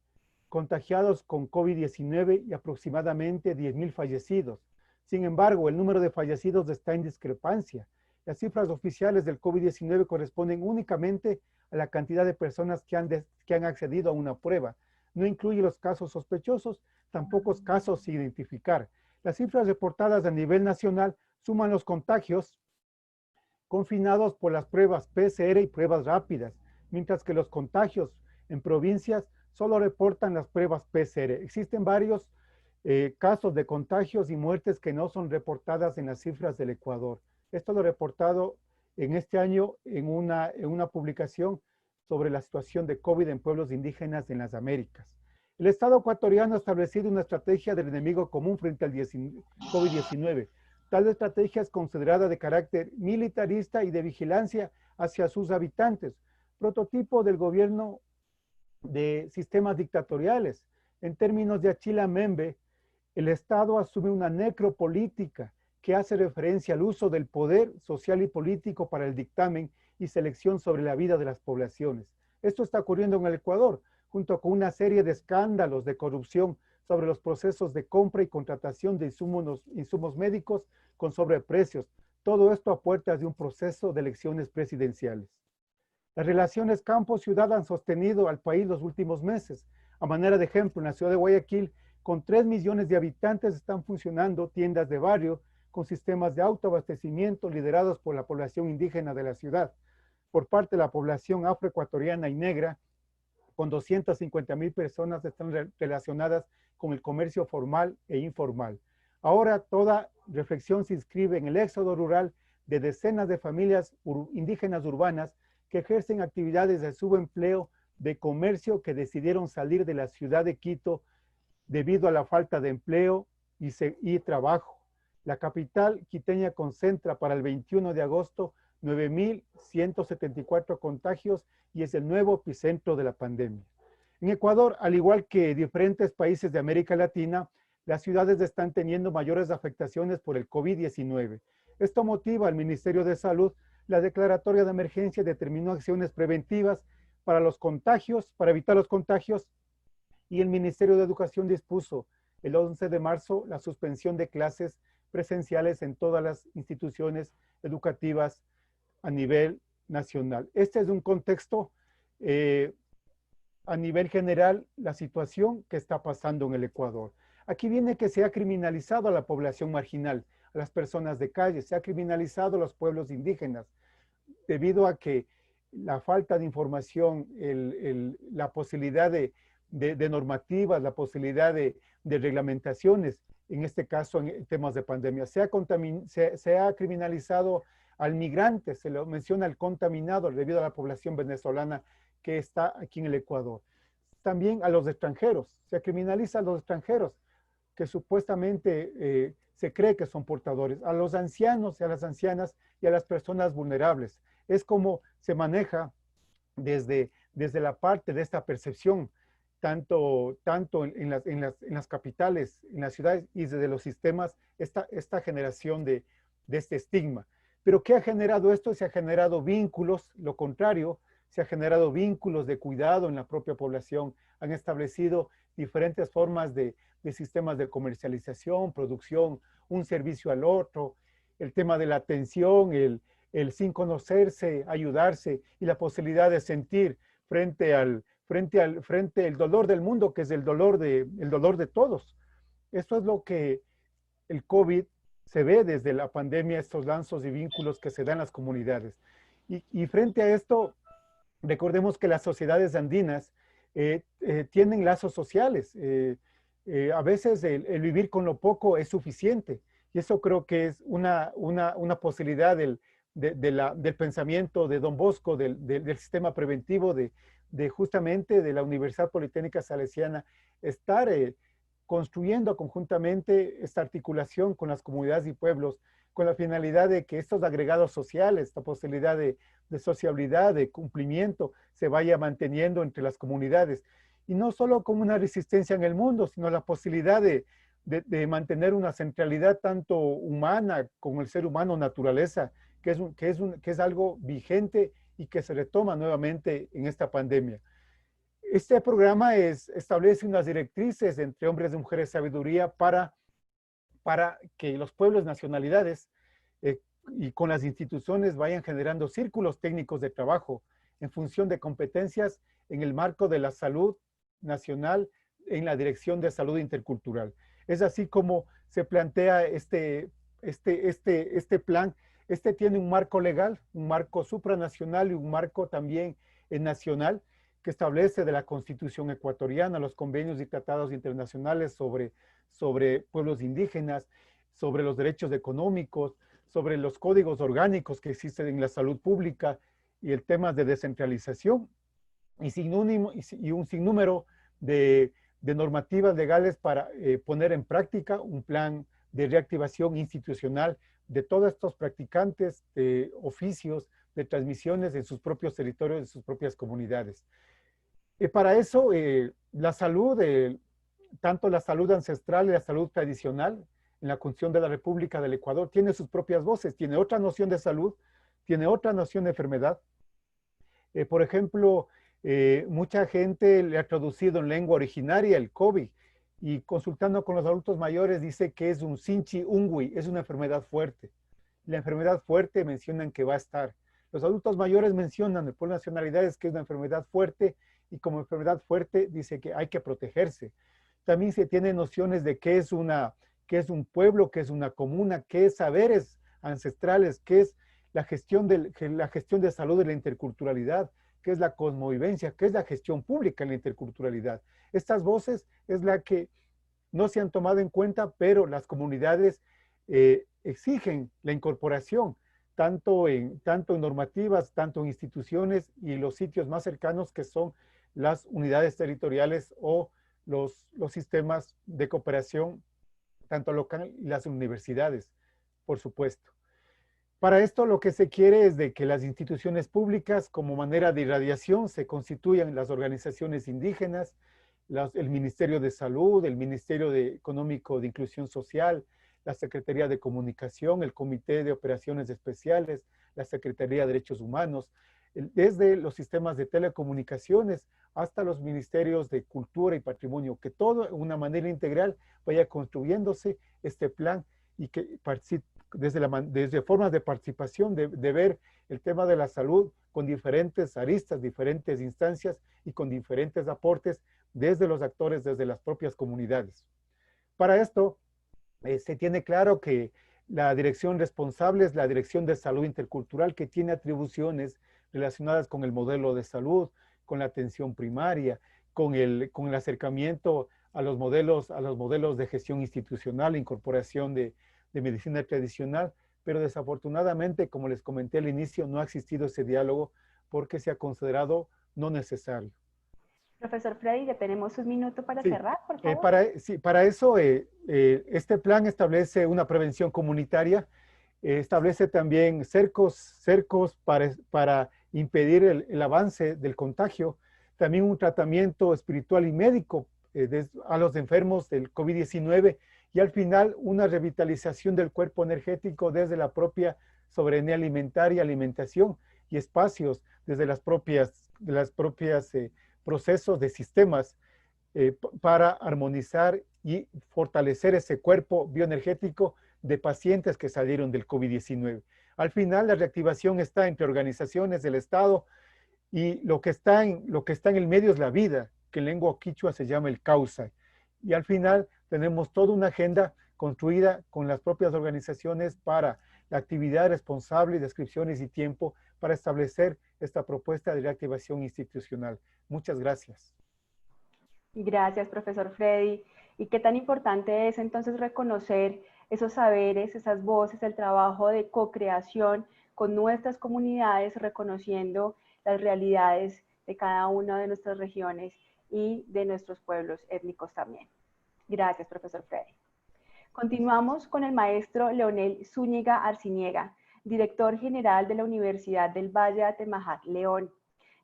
contagiados con COVID-19 y aproximadamente 10,000 fallecidos. Sin embargo, el número de fallecidos está en discrepancia. Las cifras oficiales del COVID-19 corresponden únicamente a la cantidad de personas que han accedido a una prueba. No incluye los casos sospechosos, tampoco casos sin identificar. Las cifras reportadas a nivel nacional suman los contagios confinados por las pruebas PCR y pruebas rápidas, mientras que los contagios en provincias solo reportan las pruebas PCR. Existen varios casos de contagios y muertes que no son reportadas en las cifras del Ecuador. Esto lo he reportado en este año en una publicación sobre la situación de COVID en pueblos indígenas en las Américas. El Estado ecuatoriano ha establecido una estrategia del enemigo común frente al COVID-19. Tal estrategia es considerada de carácter militarista y de vigilancia hacia sus habitantes, prototipo del gobierno de sistemas dictatoriales. En términos de Achille Mbembe, el Estado asume una necropolítica que hace referencia al uso del poder social y político para el dictamen y selección sobre la vida de las poblaciones. Esto está ocurriendo en el Ecuador, junto con una serie de escándalos de corrupción sobre los procesos de compra y contratación de insumos médicos con sobreprecios. Todo esto a puertas de un proceso de elecciones presidenciales. Las relaciones campo-ciudad han sostenido al país los últimos meses. A manera de ejemplo, en la ciudad de Guayaquil, con 3 millones de habitantes, están funcionando tiendas de barrio con sistemas de autoabastecimiento liderados por la población indígena de la ciudad. Por parte de la población afroecuatoriana y negra, con 250,000 personas están relacionadas con el comercio formal e informal. Ahora toda reflexión se inscribe en el éxodo rural de decenas de familias indígenas urbanas que ejercen actividades de subempleo, de comercio, que decidieron salir de la ciudad de Quito debido a la falta de empleo y trabajo. La capital quiteña concentra para el 21 de agosto 9,174 contagios y es el nuevo epicentro de la pandemia. En Ecuador, al igual que diferentes países de América Latina, las ciudades están teniendo mayores afectaciones por el COVID-19. Esto motiva al Ministerio de Salud. La declaratoria de emergencia determinó acciones preventivas para los contagios, para evitar los contagios, y el Ministerio de Educación dispuso el 11 de marzo la suspensión de clases presenciales en todas las instituciones educativas a nivel nacional. Este es un contexto a nivel general, la situación que está pasando en el Ecuador. Aquí viene que se ha criminalizado a la población marginal, a las personas de calle, se ha criminalizado a los pueblos indígenas, debido a que la falta de información, la posibilidad de normativas, la posibilidad de reglamentaciones, en este caso en temas de pandemia. Se ha criminalizado al migrante, se lo menciona el contaminado debido a la población venezolana que está aquí en el Ecuador. También a los extranjeros, se criminaliza a los extranjeros que supuestamente se cree que son portadores, a los ancianos y a las ancianas y a las personas vulnerables. Es como se maneja desde la parte de esta percepción, tanto en las capitales, en las ciudades y desde los sistemas, esta generación de este estigma. Pero ¿qué ha generado esto? Se ha generado vínculos, lo contrario, se ha generado vínculos de cuidado en la propia población, han establecido diferentes formas de sistemas de comercialización, producción, un servicio al otro, el tema de la atención, el sin conocerse, ayudarse y la posibilidad de sentir frente al dolor del mundo, que es el dolor de todos. Esto es lo que el COVID se ve desde la pandemia, estos lazos y vínculos que se dan en las comunidades. Y frente a esto, recordemos que las sociedades andinas tienen lazos sociales. A veces el vivir con lo poco es suficiente. Y eso creo que es una posibilidad del pensamiento de Don Bosco, del sistema preventivo, justamente de la Universidad Politécnica Salesiana, estar construyendo conjuntamente esta articulación con las comunidades y pueblos, con la finalidad de que estos agregados sociales, esta posibilidad de sociabilidad, de cumplimiento, se vaya manteniendo entre las comunidades. Y no solo como una resistencia en el mundo, sino la posibilidad de mantener una centralidad tanto humana como el ser humano, naturaleza, que es algo vigente y que se retoma nuevamente en esta pandemia. Este programa establece unas directrices entre hombres y mujeres de sabiduría para que los pueblos, nacionalidades y con las instituciones vayan generando círculos técnicos de trabajo en función de competencias en el marco de la salud nacional en la Dirección de Salud Intercultural. Es así como se plantea este plan. Este tiene un marco legal, un marco supranacional y un marco también nacional que establece de la Constitución ecuatoriana, los convenios y tratados internacionales sobre pueblos indígenas, sobre los derechos económicos, sobre los códigos orgánicos que existen en la salud pública y el tema de descentralización y un sinnúmero de normativas legales para poner en práctica un plan de reactivación institucional de todos estos practicantes de oficios, de transmisiones en sus propios territorios, en sus propias comunidades. Para eso, la salud, tanto la salud ancestral y la salud tradicional, en la Constitución de la República del Ecuador, tiene sus propias voces, tiene otra noción de salud, tiene otra noción de enfermedad. Por ejemplo, mucha gente le ha traducido en lengua originaria el COVID, y consultando con los adultos mayores dice que es un sinchi ungui, es una enfermedad fuerte. La enfermedad fuerte mencionan que va a estar. Los adultos mayores mencionan, el pueblo de nacionalidades, que es una enfermedad fuerte, y como enfermedad fuerte dice que hay que protegerse. También se tiene nociones de qué es un pueblo, qué es una comuna, qué es saberes ancestrales, qué es la gestión de salud de la interculturalidad, qué es la cosmovivencia, qué es la gestión pública en la interculturalidad. Estas voces es la que no se han tomado en cuenta, pero las comunidades exigen la incorporación, tanto en normativas, tanto en instituciones y los sitios más cercanos que son las unidades territoriales o los sistemas de cooperación, tanto local y las universidades, por supuesto. Para esto lo que se quiere es de que las instituciones públicas, como manera de irradiación, se constituyan las organizaciones indígenas, el Ministerio de Salud, el Ministerio Económico de Inclusión Social, la Secretaría de Comunicación, el Comité de Operaciones Especiales, la Secretaría de Derechos Humanos, desde los sistemas de telecomunicaciones hasta los ministerios de Cultura y Patrimonio, que todo de una manera integral vaya construyéndose este plan y que desde formas de participación, de ver el tema de la salud con diferentes aristas, diferentes instancias y con diferentes aportes desde los actores, desde las propias comunidades. Para esto, se tiene claro que la dirección responsable es la Dirección de Salud Intercultural, que tiene atribuciones relacionadas con el modelo de salud, con la atención primaria, con el acercamiento a los modelos de gestión institucional, incorporación de medicina tradicional, pero desafortunadamente, como les comenté al inicio, no ha existido ese diálogo porque se ha considerado no necesario. Profesor Freddy, ya tenemos un minuto para cerrar, por favor. Para eso, este plan establece una prevención comunitaria, establece también cercos para impedir el avance del contagio, también un tratamiento espiritual y médico a los enfermos del COVID-19 y al final una revitalización del cuerpo energético desde la propia soberanía alimentaria, alimentación y espacios, desde las propias procesos de sistemas para armonizar y fortalecer ese cuerpo bioenergético de pacientes que salieron del COVID-19. Al final, la reactivación está entre organizaciones del Estado, Y lo que está en el medio es la vida, que en lengua quichua se llama el causa. Y al final tenemos toda una agenda construida con las propias organizaciones para la actividad responsable, descripciones y tiempo para establecer esta propuesta de reactivación institucional. Muchas gracias. Gracias, profesor Freddy. ¿Y qué tan importante es entonces reconocer esos saberes, esas voces, el trabajo de co-creación con nuestras comunidades, reconociendo las realidades de cada una de nuestras regiones y de nuestros pueblos étnicos también? Gracias, profesor Freddy. Continuamos con el maestro Leonel Zúñiga Arciniega, director general de la Universidad del Valle de Atemajac, León,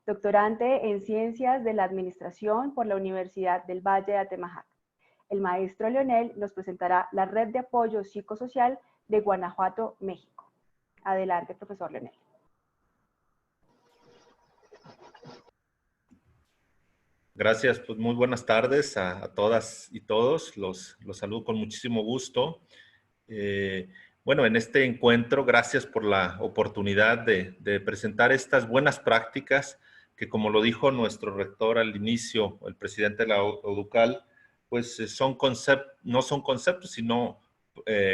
doctorante en Ciencias de la Administración por la Universidad del Valle de Atemajac. El maestro Leonel nos presentará la Red de Apoyo Psicosocial de Guanajuato, México. Adelante, profesor Leonel. Gracias, pues muy buenas tardes a todas y todos. Los saludo con muchísimo gusto. Bueno, en este encuentro, gracias por la oportunidad de presentar estas buenas prácticas que, como lo dijo nuestro rector al inicio, el presidente de la ODUCAL, pues no son conceptos, sino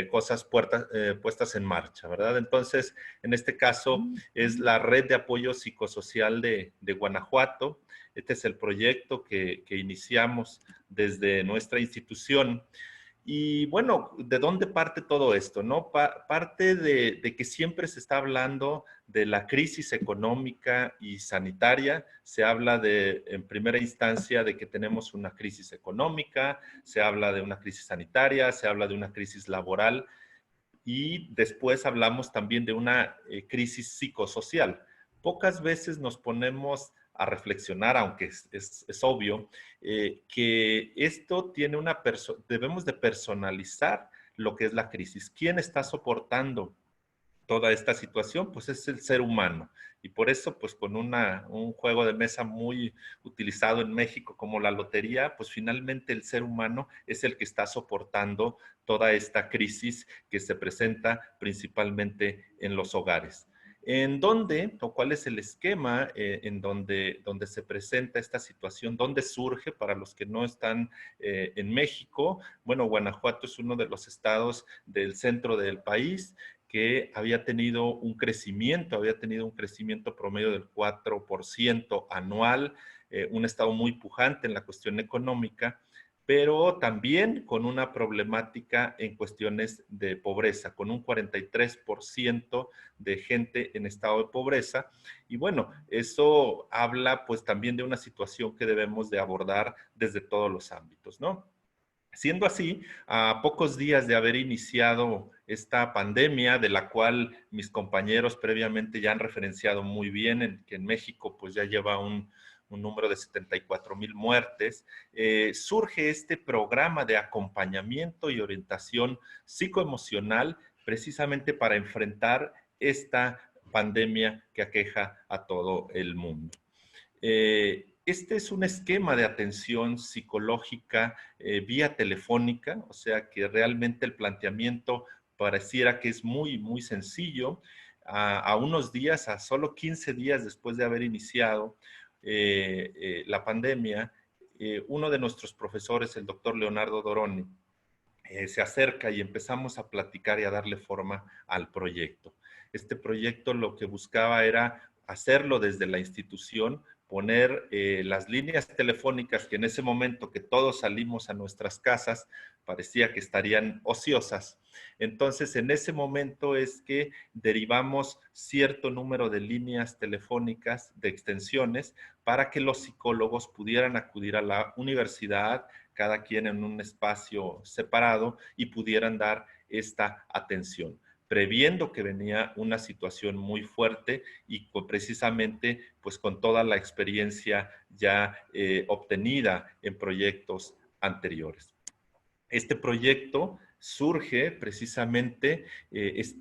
cosas puestas en marcha, ¿verdad? Entonces, en este caso, es la Red de Apoyo Psicosocial de Guanajuato. Este es el proyecto que iniciamos desde nuestra institución. Y bueno, ¿de dónde parte todo esto? ¿No? Parte de que siempre se está hablando de la crisis económica y sanitaria. Se habla en primera instancia de que tenemos una crisis económica, se habla de una crisis sanitaria, se habla de una crisis laboral y después hablamos también de una crisis psicosocial. Pocas veces nos ponemos a reflexionar, aunque es obvio, que esto tiene debemos de personalizar lo que es la crisis. ¿Quién está soportando toda esta situación? Pues es el ser humano. Y por eso, pues con un juego de mesa muy utilizado en México como la lotería, pues finalmente el ser humano es el que está soportando toda esta crisis que se presenta principalmente en los hogares. ¿En dónde o cuál es el esquema en donde se presenta esta situación? ¿Dónde surge para los que no están en México? Bueno, Guanajuato es uno de los estados del centro del país que había tenido un crecimiento promedio del 4% anual, un estado muy pujante en la cuestión económica, pero también con una problemática en cuestiones de pobreza, con un 43% de gente en estado de pobreza. Y bueno, eso habla pues también de una situación que debemos de abordar desde todos los ámbitos, ¿no? Siendo así, a pocos días de haber iniciado esta pandemia, de la cual mis compañeros previamente ya han referenciado muy bien, que en México pues ya lleva un número de 74,000 muertes, surge este programa de acompañamiento y orientación psicoemocional precisamente para enfrentar esta pandemia que aqueja a todo el mundo. Este es un esquema de atención psicológica vía telefónica, o sea que realmente el planteamiento pareciera que es muy, muy sencillo. A unos días, a solo 15 días después de haber iniciado la pandemia, uno de nuestros profesores, el doctor Leonardo Doroni, se acerca y empezamos a platicar y a darle forma al proyecto. Este proyecto lo que buscaba era hacerlo desde la institución, poner las líneas telefónicas que en ese momento que todos salimos a nuestras casas, parecía que estarían ociosas. Entonces, en ese momento es que derivamos cierto número de líneas telefónicas, de extensiones, para que los psicólogos pudieran acudir a la universidad, cada quien en un espacio separado, y pudieran dar esta atención, previendo que venía una situación muy fuerte y precisamente pues con toda la experiencia ya obtenida en proyectos anteriores. Este proyecto surge precisamente,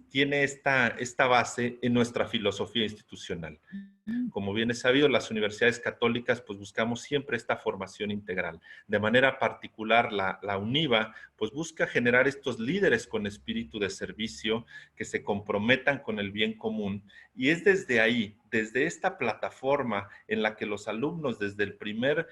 tiene esta base en nuestra filosofía institucional. Como bien es sabido, las universidades católicas pues buscamos siempre esta formación integral. De manera particular, la UNIVA pues busca generar estos líderes con espíritu de servicio que se comprometan con el bien común, y es desde ahí, desde esta plataforma en la que los alumnos desde el primer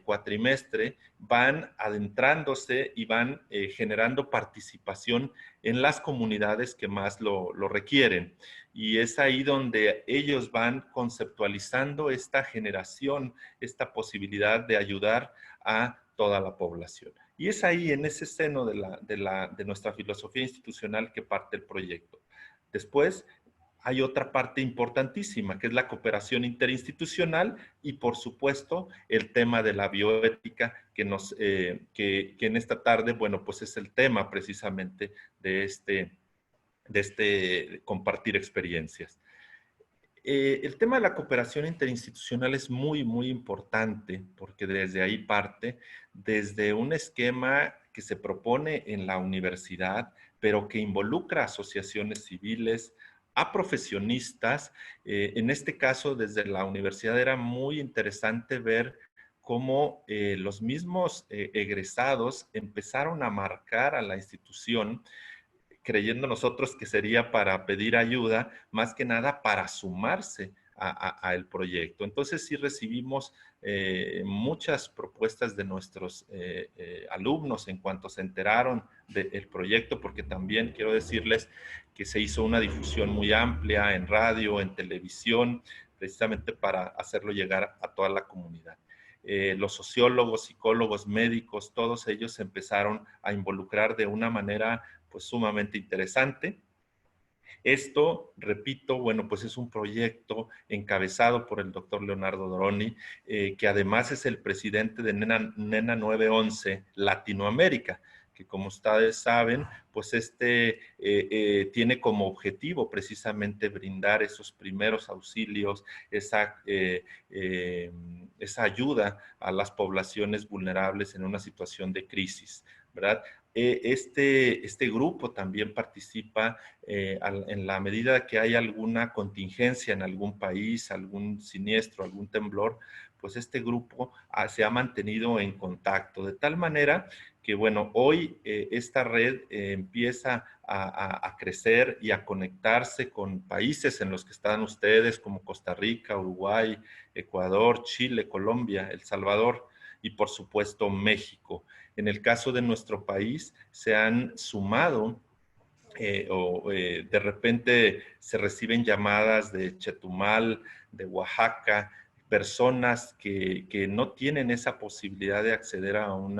cuatrimestre van adentrándose y van generando participación en las comunidades que más lo requieren. Y es ahí donde ellos van conceptualizando esta generación, esta posibilidad de ayudar a toda la población. Y es ahí, en ese seno de nuestra filosofía institucional, que parte el proyecto. Después, hay otra parte importantísima, que es la cooperación interinstitucional y, por supuesto, el tema de la bioética, que en esta tarde, bueno, pues es el tema precisamente de este compartir experiencias. El tema de la cooperación interinstitucional es muy, muy importante, porque desde ahí parte, desde un esquema que se propone en la universidad, pero que involucra asociaciones civiles, a profesionistas. En este caso, desde la universidad era muy interesante ver cómo los mismos egresados empezaron a marcar a la institución, creyendo nosotros que sería para pedir ayuda, más que nada para sumarse al proyecto. Entonces sí recibimos muchas propuestas de nuestros alumnos en cuanto se enteraron del proyecto, porque también quiero decirles que se hizo una difusión muy amplia en radio, en televisión, precisamente para hacerlo llegar a toda la comunidad. Los sociólogos, psicólogos, médicos, todos ellos se empezaron a involucrar de una manera pues sumamente interesante. Esto, repito, bueno, pues es un proyecto encabezado por el doctor Leonardo Doroni, que además es el presidente de Nena 911 Latinoamérica, que como ustedes saben, pues tiene como objetivo precisamente brindar esos primeros auxilios, esa ayuda a las poblaciones vulnerables en una situación de crisis, ¿verdad? Este grupo también participa en la medida que hay alguna contingencia en algún país, algún siniestro, algún temblor, pues este grupo se ha mantenido en contacto, de tal manera que, bueno, hoy esta red empieza a crecer y a conectarse con países en los que están ustedes, como Costa Rica, Uruguay, Ecuador, Chile, Colombia, El Salvador y, por supuesto, México. En el caso de nuestro país, se han sumado de repente se reciben llamadas de Chetumal, de Oaxaca, personas que no tienen esa posibilidad de acceder a un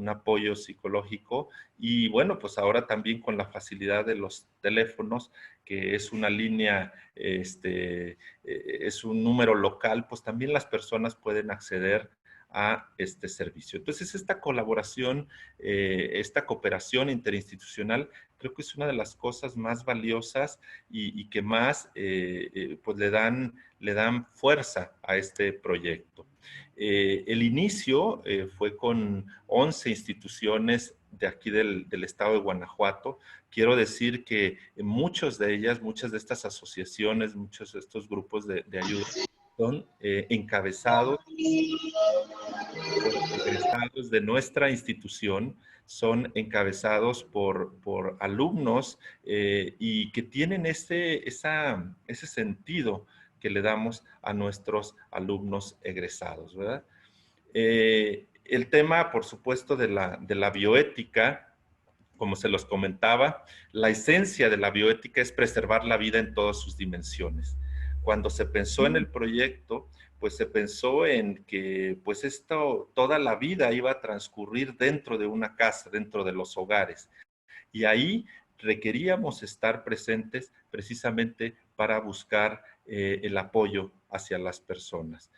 apoyo psicológico, y bueno, pues ahora también con la facilidad de los teléfonos, que es una línea, es un número local, pues también las personas pueden acceder a este servicio. Entonces, esta colaboración, esta cooperación interinstitucional, creo que es una de las cosas más valiosas y que más pues le dan fuerza a este proyecto. El inicio fue con 11 instituciones de aquí del estado de Guanajuato. Quiero decir que muchas de estas asociaciones, muchos de estos grupos de ayuda son encabezados por egresados de nuestra institución, son encabezados por alumnos y que tienen ese sentido que le damos a nuestros alumnos egresados, ¿verdad? El tema, por supuesto, de la bioética, como se los comentaba, la esencia de la bioética es preservar la vida en todas sus dimensiones. Cuando se pensó en el proyecto, pues se pensó en que pues toda la vida iba a transcurrir dentro de una casa, dentro de los hogares. Y ahí requeríamos estar presentes precisamente para buscar el apoyo hacia las personas.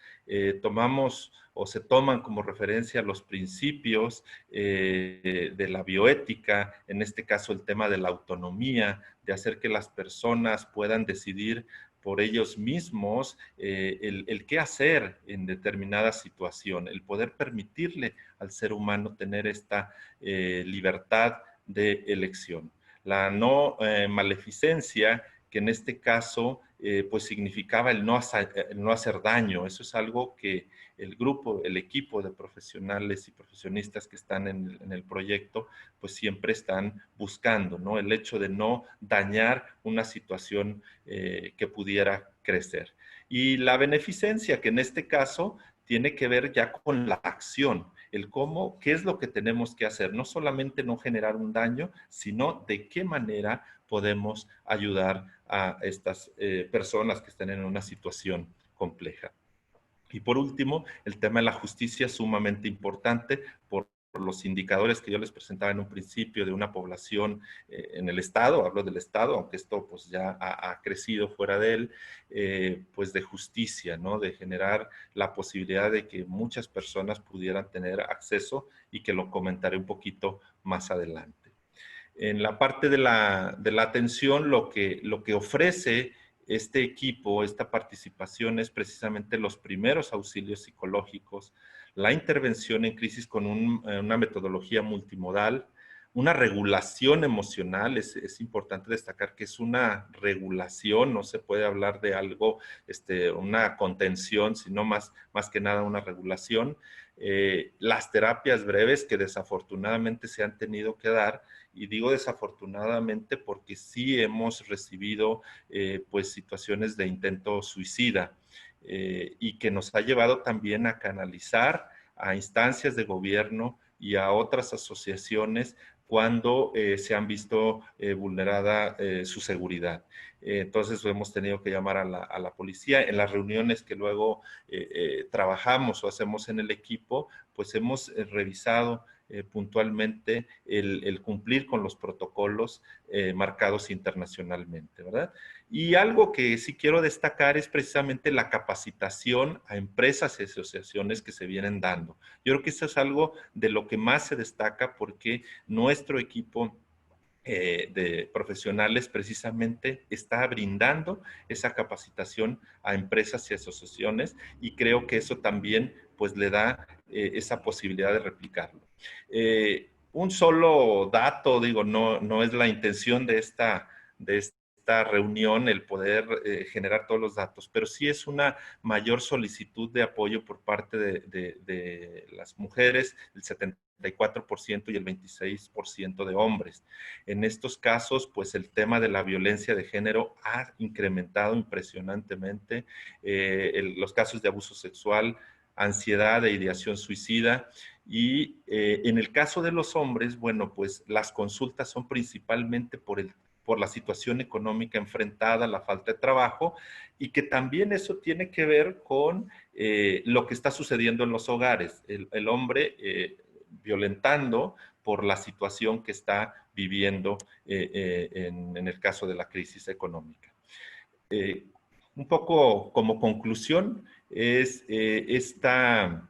Tomamos o se toman como referencia los principios de la bioética, en este caso el tema de la autonomía, de hacer que las personas puedan decidir por ellos mismos el qué hacer en determinada situación, el poder permitirle al ser humano tener esta libertad de elección. La no maleficencia, que en este caso pues significaba el no hacer daño. Eso es algo que el grupo, el equipo de profesionales y profesionistas que están en el proyecto, pues siempre están buscando, ¿no? El hecho de no dañar una situación que pudiera crecer. Y la beneficencia, que en este caso tiene que ver ya con la acción, el cómo, qué es lo que tenemos que hacer, no solamente no generar un daño, sino de qué manera podemos ayudar a estas personas que están en una situación compleja. Y por último, el tema de la justicia es sumamente importante por los indicadores que yo les presentaba en un principio de una población en el Estado, hablo del Estado, aunque esto pues ya ha crecido fuera de él, pues de justicia, ¿no? De generar la posibilidad de que muchas personas pudieran tener acceso y que lo comentaré un poquito más adelante. En la parte de la atención, lo que ofrece este equipo, esta participación es precisamente los primeros auxilios psicológicos, la intervención en crisis con una metodología multimodal, una regulación emocional. Es importante destacar que es una regulación, no se puede hablar de algo, una contención, sino más que nada una regulación. Las terapias breves que desafortunadamente se han tenido que dar, y digo desafortunadamente porque sí hemos recibido pues situaciones de intento suicida y que nos ha llevado también a canalizar a instancias de gobierno y a otras asociaciones cuando se han visto vulnerada su seguridad. Entonces hemos tenido que llamar a la policía. En las reuniones que luego trabajamos o hacemos en el equipo, pues hemos revisado puntualmente el cumplir con los protocolos marcados internacionalmente, ¿verdad? Y algo que sí quiero destacar es precisamente la capacitación a empresas y asociaciones que se vienen dando. Yo creo que eso es algo de lo que más se destaca porque nuestro equipo de profesionales precisamente está brindando esa capacitación a empresas y asociaciones, y creo que eso también pues le da esa posibilidad de replicarlo. Un solo dato, digo, no es la intención de esta reunión el poder generar todos los datos, pero sí es una mayor solicitud de apoyo por parte de las mujeres, el 74% y el 26% de hombres. En estos casos, pues el tema de la violencia de género ha incrementado impresionantemente, los casos de abuso sexual, ansiedad e ideación suicida. Y en el caso de los hombres, bueno, pues las consultas son principalmente por la situación económica enfrentada, la falta de trabajo, y que también eso tiene que ver con lo que está sucediendo en los hogares. El hombre violentando por la situación que está viviendo en el caso de la crisis económica. Un poco como conclusión es esta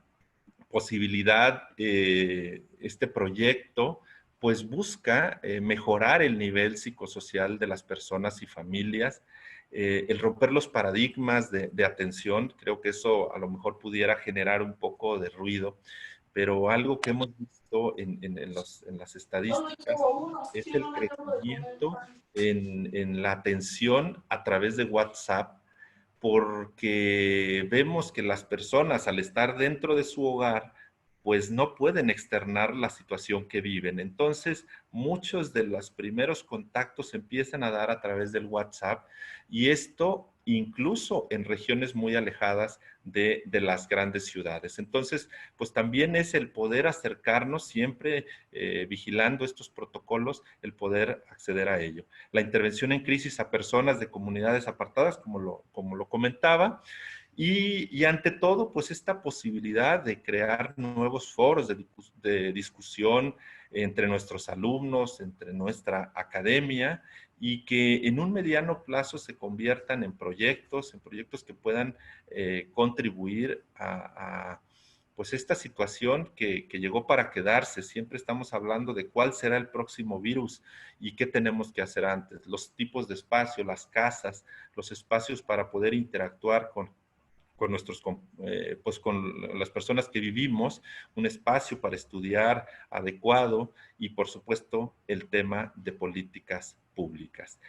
posibilidad, este proyecto, pues busca mejorar el nivel psicosocial de las personas y familias, el romper los paradigmas de atención. Creo que eso a lo mejor pudiera generar un poco de ruido, pero algo que hemos visto en las estadísticas es el crecimiento en la atención a través de WhatsApp, porque vemos que las personas al estar dentro de su hogar, pues no pueden externar la situación que viven. Entonces, muchos de los primeros contactos se empiezan a dar a través del WhatsApp, y esto incluso en regiones muy alejadas de las grandes ciudades. Entonces, pues también es el poder acercarnos, siempre vigilando estos protocolos, el poder acceder a ello. La intervención en crisis a personas de comunidades apartadas, como lo comentaba, y ante todo, pues esta posibilidad de crear nuevos foros de discusión entre nuestros alumnos, entre nuestra academia, y que en un mediano plazo se conviertan en proyectos que puedan contribuir a pues esta situación que llegó para quedarse. Siempre estamos hablando de cuál será el próximo virus y qué tenemos que hacer antes. Los tipos de espacio, las casas, los espacios para poder interactuar con las personas que vivimos, un espacio para estudiar adecuado, y por supuesto el tema de políticas públicas.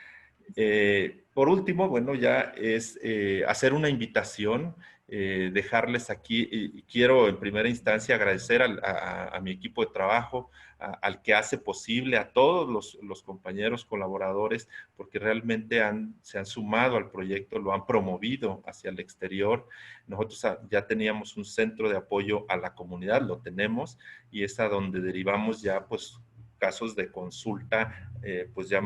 Por último, bueno, ya es hacer una invitación, dejarles aquí, y quiero en primera instancia agradecer a mi equipo de trabajo, al que hace posible, a todos los compañeros colaboradores, porque realmente se han sumado al proyecto, lo han promovido hacia el exterior. Nosotros ya teníamos un centro de apoyo a la comunidad, lo tenemos, y es a donde derivamos ya pues casos de consulta, pues ya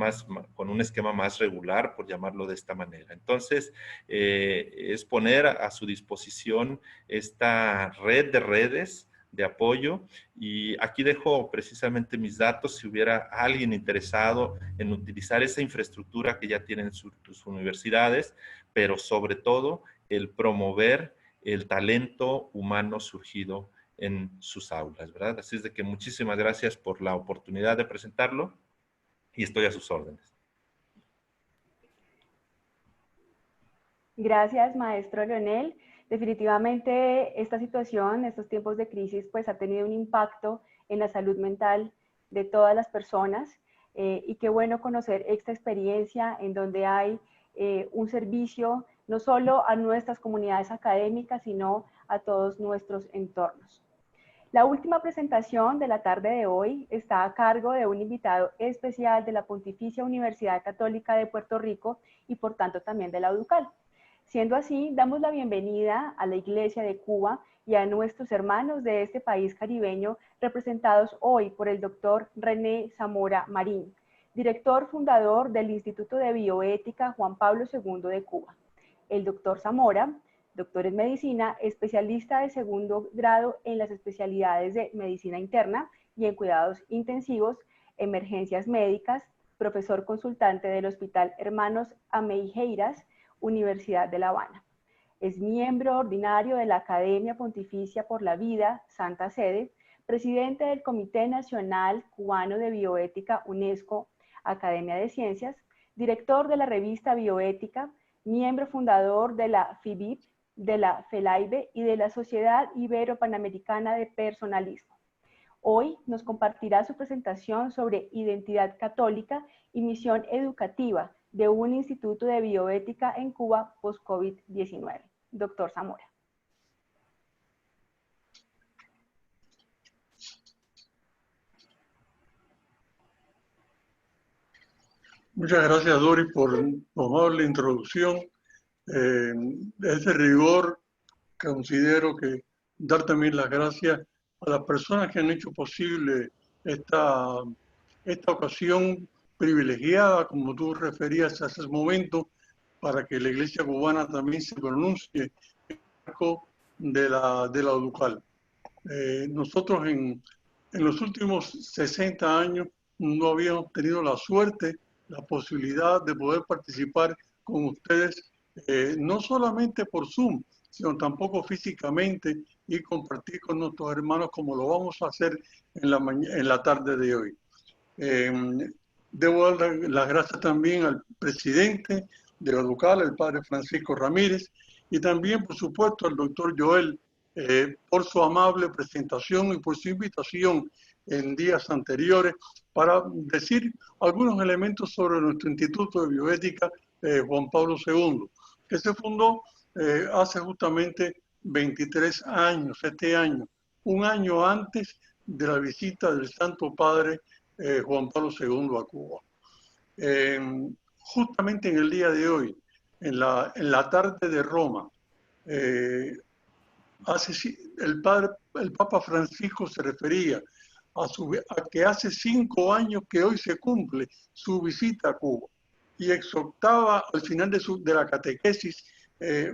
con un esquema más regular, por llamarlo de esta manera. Entonces, es poner a su disposición esta red de redes de apoyo, y aquí dejo precisamente mis datos si hubiera alguien interesado en utilizar esa infraestructura que ya tienen sus universidades, pero sobre todo el promover el talento humano surgido en sus aulas, ¿verdad? Así es de que muchísimas gracias por la oportunidad de presentarlo y estoy a sus órdenes. Gracias, maestro Leonel. Definitivamente esta situación, estos tiempos de crisis, pues ha tenido un impacto en la salud mental de todas las personas, y qué bueno conocer esta experiencia en donde hay un servicio no solo a nuestras comunidades académicas, sino a todos nuestros entornos. La última presentación de la tarde de hoy está a cargo de un invitado especial de la Pontificia Universidad Católica de Puerto Rico y por tanto también de la UDUCAL. Siendo así, damos la bienvenida a la Iglesia de Cuba y a nuestros hermanos de este país caribeño, representados hoy por el doctor René Zamora Marín, director fundador del Instituto de Bioética Juan Pablo II de Cuba. El doctor Zamora, doctor en medicina, especialista de segundo grado en las especialidades de medicina interna y en cuidados intensivos, emergencias médicas, profesor consultante del Hospital Hermanos Ameijeiras, Universidad de La Habana. Es miembro ordinario de la Academia Pontificia por la Vida, Santa Sede, presidente del Comité Nacional Cubano de Bioética UNESCO, Academia de Ciencias, director de la revista Bioética, miembro fundador de la FIBIP, de la FELAIBE y de la Sociedad Ibero-Panamericana de Personalismo. Hoy nos compartirá su presentación sobre identidad católica y misión educativa de un instituto de bioética en Cuba post-COVID-19. Doctor Zamora. Muchas gracias, Dori, por tu amable introducción. Ese rigor, considero que dar también las gracias a las personas que han hecho posible esta ocasión privilegiada, como tú referías hace un momento, para que la Iglesia cubana también se pronuncie en el marco de la UDUCAL. Nosotros en los últimos 60 años no habíamos tenido la suerte, la posibilidad de poder participar con ustedes, no solamente por Zoom, sino tampoco físicamente, y compartir con nuestros hermanos como lo vamos a hacer en la tarde de hoy. Debo dar las gracias también al presidente de la UDUCAL, el padre Francisco Ramírez, y también, por supuesto, al doctor Joel, por su amable presentación y por su invitación en días anteriores para decir algunos elementos sobre nuestro Instituto de Bioética Juan Pablo II, que se fundó hace justamente 23 años, este año, un año antes de la visita del Santo Padre Juan Pablo II a Cuba. Justamente en el día de hoy, en la tarde de Roma, el Papa Francisco se refería a que hace 5 años que hoy se cumple su visita a Cuba y exhortaba al final de la catequesis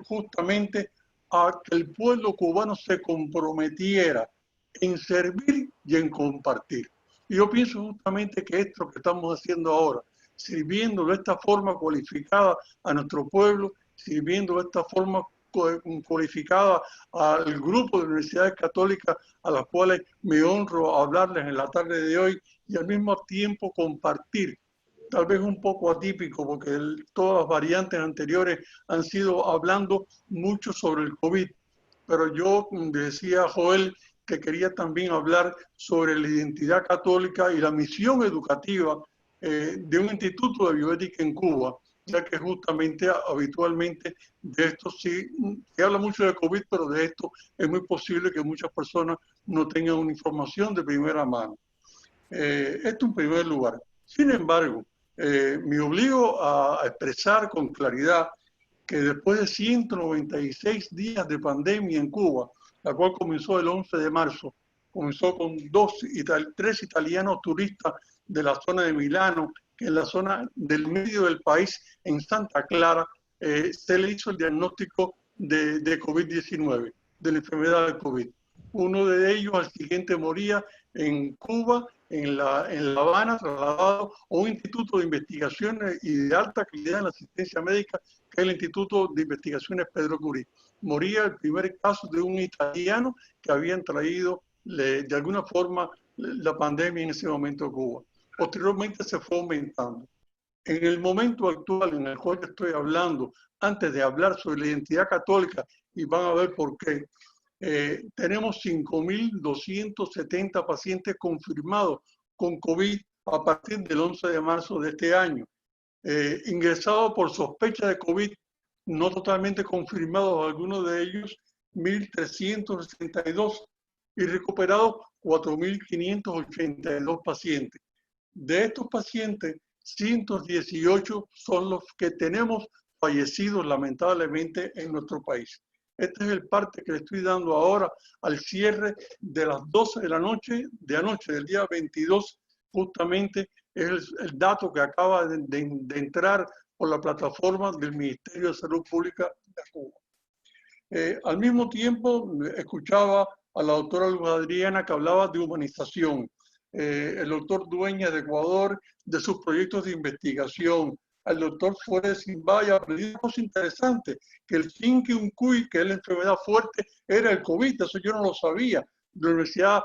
justamente a que el pueblo cubano se comprometiera en servir y en compartir. Y yo pienso justamente que esto que estamos haciendo ahora, sirviendo de esta forma cualificada a nuestro pueblo, sirviendo de esta forma cualificada al grupo de universidades católicas a las cuales me honro hablarles en la tarde de hoy, y al mismo tiempo compartir, tal vez un poco atípico porque todas las variantes anteriores han sido hablando mucho sobre el COVID, pero yo decía a Joel que quería también hablar sobre la identidad católica y la misión educativa de un instituto de bioética en Cuba, ya que justamente habitualmente de esto sí, se habla mucho de COVID, pero de esto es muy posible que muchas personas no tengan una información de primera mano. Esto en primer lugar. Sin embargo, me obligo a expresar con claridad que después de 196 días de pandemia en Cuba, la cual comenzó el 11 de marzo, comenzó con 3 italianos turistas de la zona de Milano, que en la zona del medio del país, en Santa Clara, se le hizo el diagnóstico de COVID-19, de la enfermedad del COVID. Uno de ellos al siguiente moría en Cuba, en La Habana, trasladado a un instituto de investigaciones y de alta calidad en la asistencia médica, que es el Instituto de Investigaciones Pedro Curie. Moría el primer caso de un italiano que habían traído de alguna forma la pandemia en ese momento a Cuba. Posteriormente se fue aumentando. En el momento actual en el cual estoy hablando, antes de hablar sobre la identidad católica, y van a ver por qué, tenemos 5.270 pacientes confirmados con COVID a partir del 11 de marzo de este año. Ingresados por sospecha de COVID, no totalmente confirmados algunos de ellos, 1.362, y recuperados 4.582 pacientes. De estos pacientes, 118 son los que tenemos fallecidos lamentablemente en nuestro país. Este es el parte que le estoy dando ahora al cierre de las 12 de la noche, de anoche, del día 22, justamente es el dato que acaba de entrar por la plataforma del Ministerio de Salud Pública de Cuba. Al mismo tiempo, escuchaba a la doctora Luz Adriana que hablaba de humanización. El doctor Dueñas de Ecuador, de sus proyectos de investigación. Al doctor Flores Zimbaya, aprendí una cosa interesante, que el chikungunya, que es la enfermedad fuerte, era el COVID, eso yo no lo sabía. De la Universidad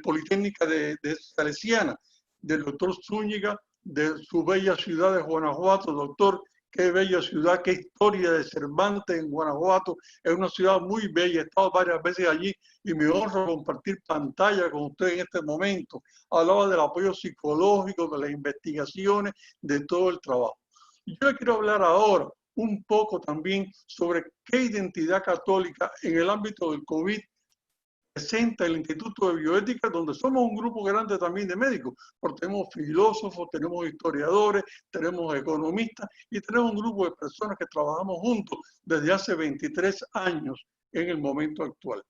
Politécnica de Salesiana, del doctor Zúñiga, de su bella ciudad de Guanajuato. Doctor, qué bella ciudad, qué historia de Cervantes en Guanajuato. Es una ciudad muy bella, he estado varias veces allí y me honra compartir pantalla con usted en este momento. Hablaba del apoyo psicológico, de las investigaciones, de todo el trabajo. Y yo le quiero hablar ahora un poco también sobre qué identidad católica en el ámbito del COVID presenta el Instituto de Bioética, donde somos un grupo grande también de médicos, porque tenemos filósofos, tenemos historiadores, tenemos economistas y tenemos un grupo de personas que trabajamos juntos desde hace 23 años en el momento actual.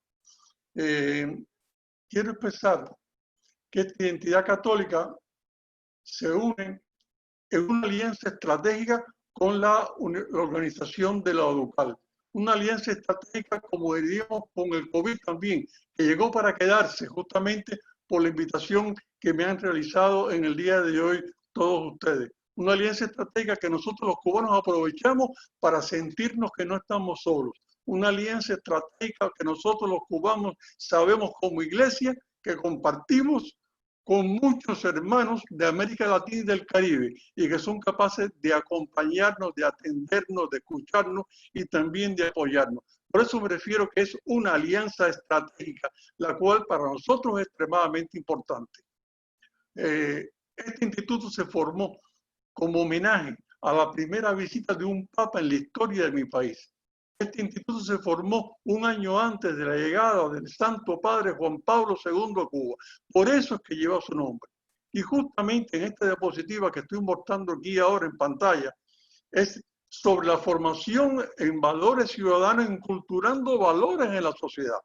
Quiero expresar que esta identidad católica se une en una alianza estratégica con la organización de la ODUCAL. Una alianza estratégica, como diríamos, con el COVID también, que llegó para quedarse justamente por la invitación que me han realizado en el día de hoy todos ustedes. Una alianza estratégica que nosotros los cubanos aprovechamos para sentirnos que no estamos solos. Una alianza estratégica que nosotros los cubanos sabemos como iglesia que compartimos con muchos hermanos de América Latina y del Caribe y que son capaces de acompañarnos, de atendernos, de escucharnos y también de apoyarnos. Por eso me refiero que es una alianza estratégica, la cual para nosotros es extremadamente importante. Este instituto se formó como homenaje a la primera visita de un papa en la historia de mi país. Este instituto se formó un año antes de la llegada del Santo Padre Juan Pablo II a Cuba. Por eso es que lleva su nombre. Y justamente en esta diapositiva que estoy mostrando aquí ahora en pantalla, es sobre la formación en valores ciudadanos, inculturando valores en la sociedad,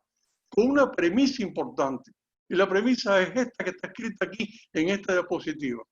con una premisa importante. Y la premisa es esta que está escrita aquí en esta diapositiva.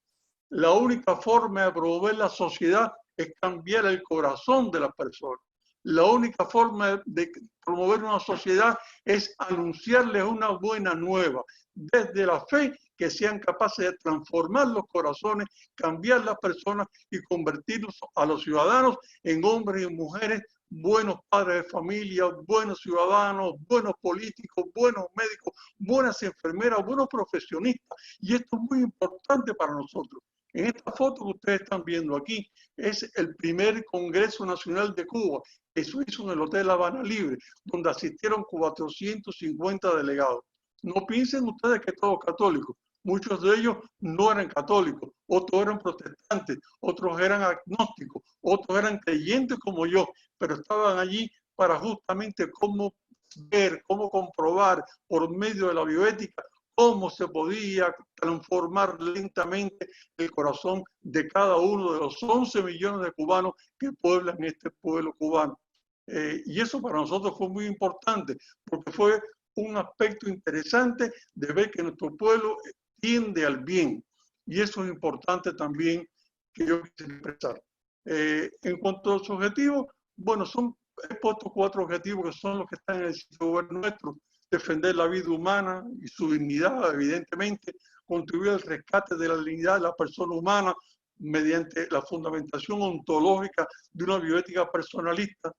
La única forma de promover la sociedad es cambiar el corazón de las personas. La única forma de promover una sociedad es anunciarles una buena nueva, desde la fe, que sean capaces de transformar los corazones, cambiar las personas y convertirlos a los ciudadanos en hombres y mujeres, buenos padres de familia, buenos ciudadanos, buenos políticos, buenos médicos, buenas enfermeras, buenos profesionistas. Y esto es muy importante para nosotros. En esta foto que ustedes están viendo aquí es el primer Congreso Nacional de Cuba, que se hizo en el Hotel La Habana Libre, donde asistieron 450 delegados. No piensen ustedes que todos católicos. Muchos de ellos no eran católicos, otros eran protestantes, otros eran agnósticos, otros eran creyentes como yo, pero estaban allí para justamente cómo ver, cómo comprobar por medio de la bioética cómo se podía transformar lentamente el corazón de cada uno de los 11 millones de cubanos que pueblan este pueblo cubano. Y eso para nosotros fue muy importante, porque fue un aspecto interesante de ver que nuestro pueblo tiende al bien. Y eso es importante también que yo quisiera expresar. En cuanto a los objetivos, bueno, he puesto 4 objetivos que son los que están en el sitio web nuestro: defender la vida humana y su dignidad, evidentemente, contribuir al rescate de la dignidad de la persona humana mediante la fundamentación ontológica de una bioética personalista,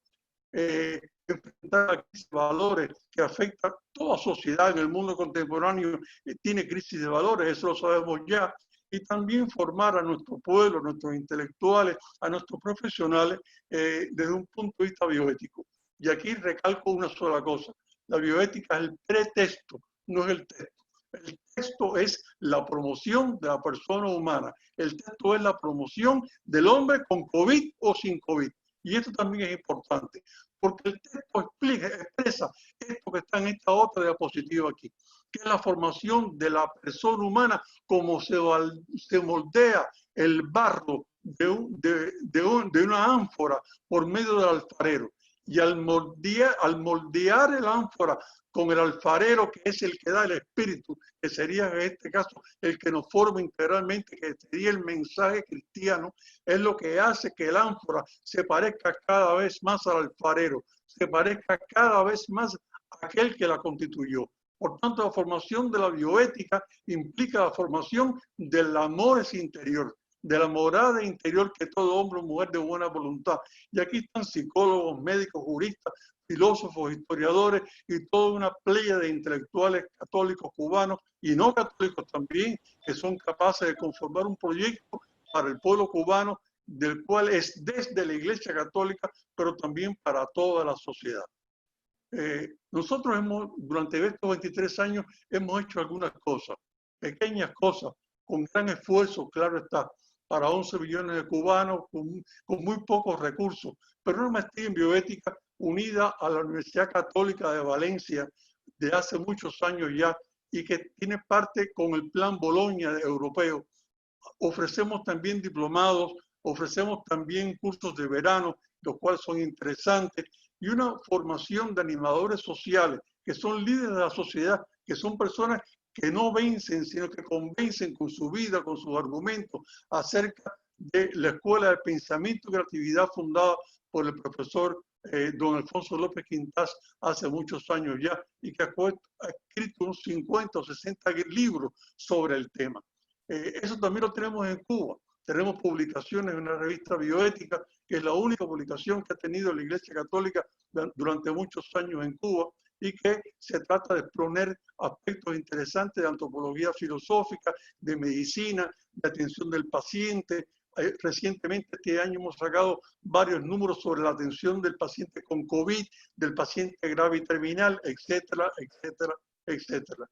enfrentar la crisis de valores que afecta a toda sociedad en el mundo contemporáneo, tiene crisis de valores, eso lo sabemos ya, y también formar a nuestro pueblo, a nuestros intelectuales, a nuestros profesionales desde un punto de vista bioético. Y aquí recalco una sola cosa: la bioética es el pretexto, no es el texto. El texto es la promoción de la persona humana. El texto es la promoción del hombre con COVID o sin COVID. Y esto también es importante, porque el texto expresa esto que está en esta otra diapositiva aquí, que es la formación de la persona humana, como se moldea el barro de una ánfora por medio del alfarero. Y al moldear el ánfora con el alfarero, que es el que da el espíritu, que sería en este caso el que nos forma integralmente, que sería el mensaje cristiano, es lo que hace que el ánfora se parezca cada vez más al alfarero, se parezca cada vez más a aquel que la constituyó. Por tanto, la formación de la bioética implica la formación del amor interior, de la morada interior que todo hombre o mujer de buena voluntad. Y aquí están psicólogos, médicos, juristas, filósofos, historiadores y toda una playa de intelectuales católicos cubanos y no católicos también, que son capaces de conformar un proyecto para el pueblo cubano, del cual es desde la Iglesia Católica, pero también para toda la sociedad. Nosotros durante estos 23 años hemos hecho algunas cosas, pequeñas cosas, con gran esfuerzo, claro está, para 11 millones de cubanos, con muy pocos recursos, pero una maestría en bioética unida a la Universidad Católica de Valencia de hace muchos años ya, y que tiene parte con el Plan Bolonia europeo. Ofrecemos también diplomados, ofrecemos también cursos de verano, los cuales son interesantes, y una formación de animadores sociales, que son líderes de la sociedad, que son personas que no vencen, sino que convencen con su vida, con sus argumentos, acerca de la Escuela de Pensamiento y Creatividad fundada por el profesor don Alfonso López Quintás hace muchos años ya, y que ha escrito unos 50 o 60 libros sobre el tema. Eso también lo tenemos en Cuba. Tenemos publicaciones en una revista bioética, que es la única publicación que ha tenido la Iglesia Católica durante muchos años en Cuba, y que se trata de exponer aspectos interesantes de antropología filosófica, de medicina, de atención del paciente. Recientemente este año hemos sacado varios números sobre la atención del paciente con COVID, del paciente grave y terminal, etcétera, etcétera, etcétera.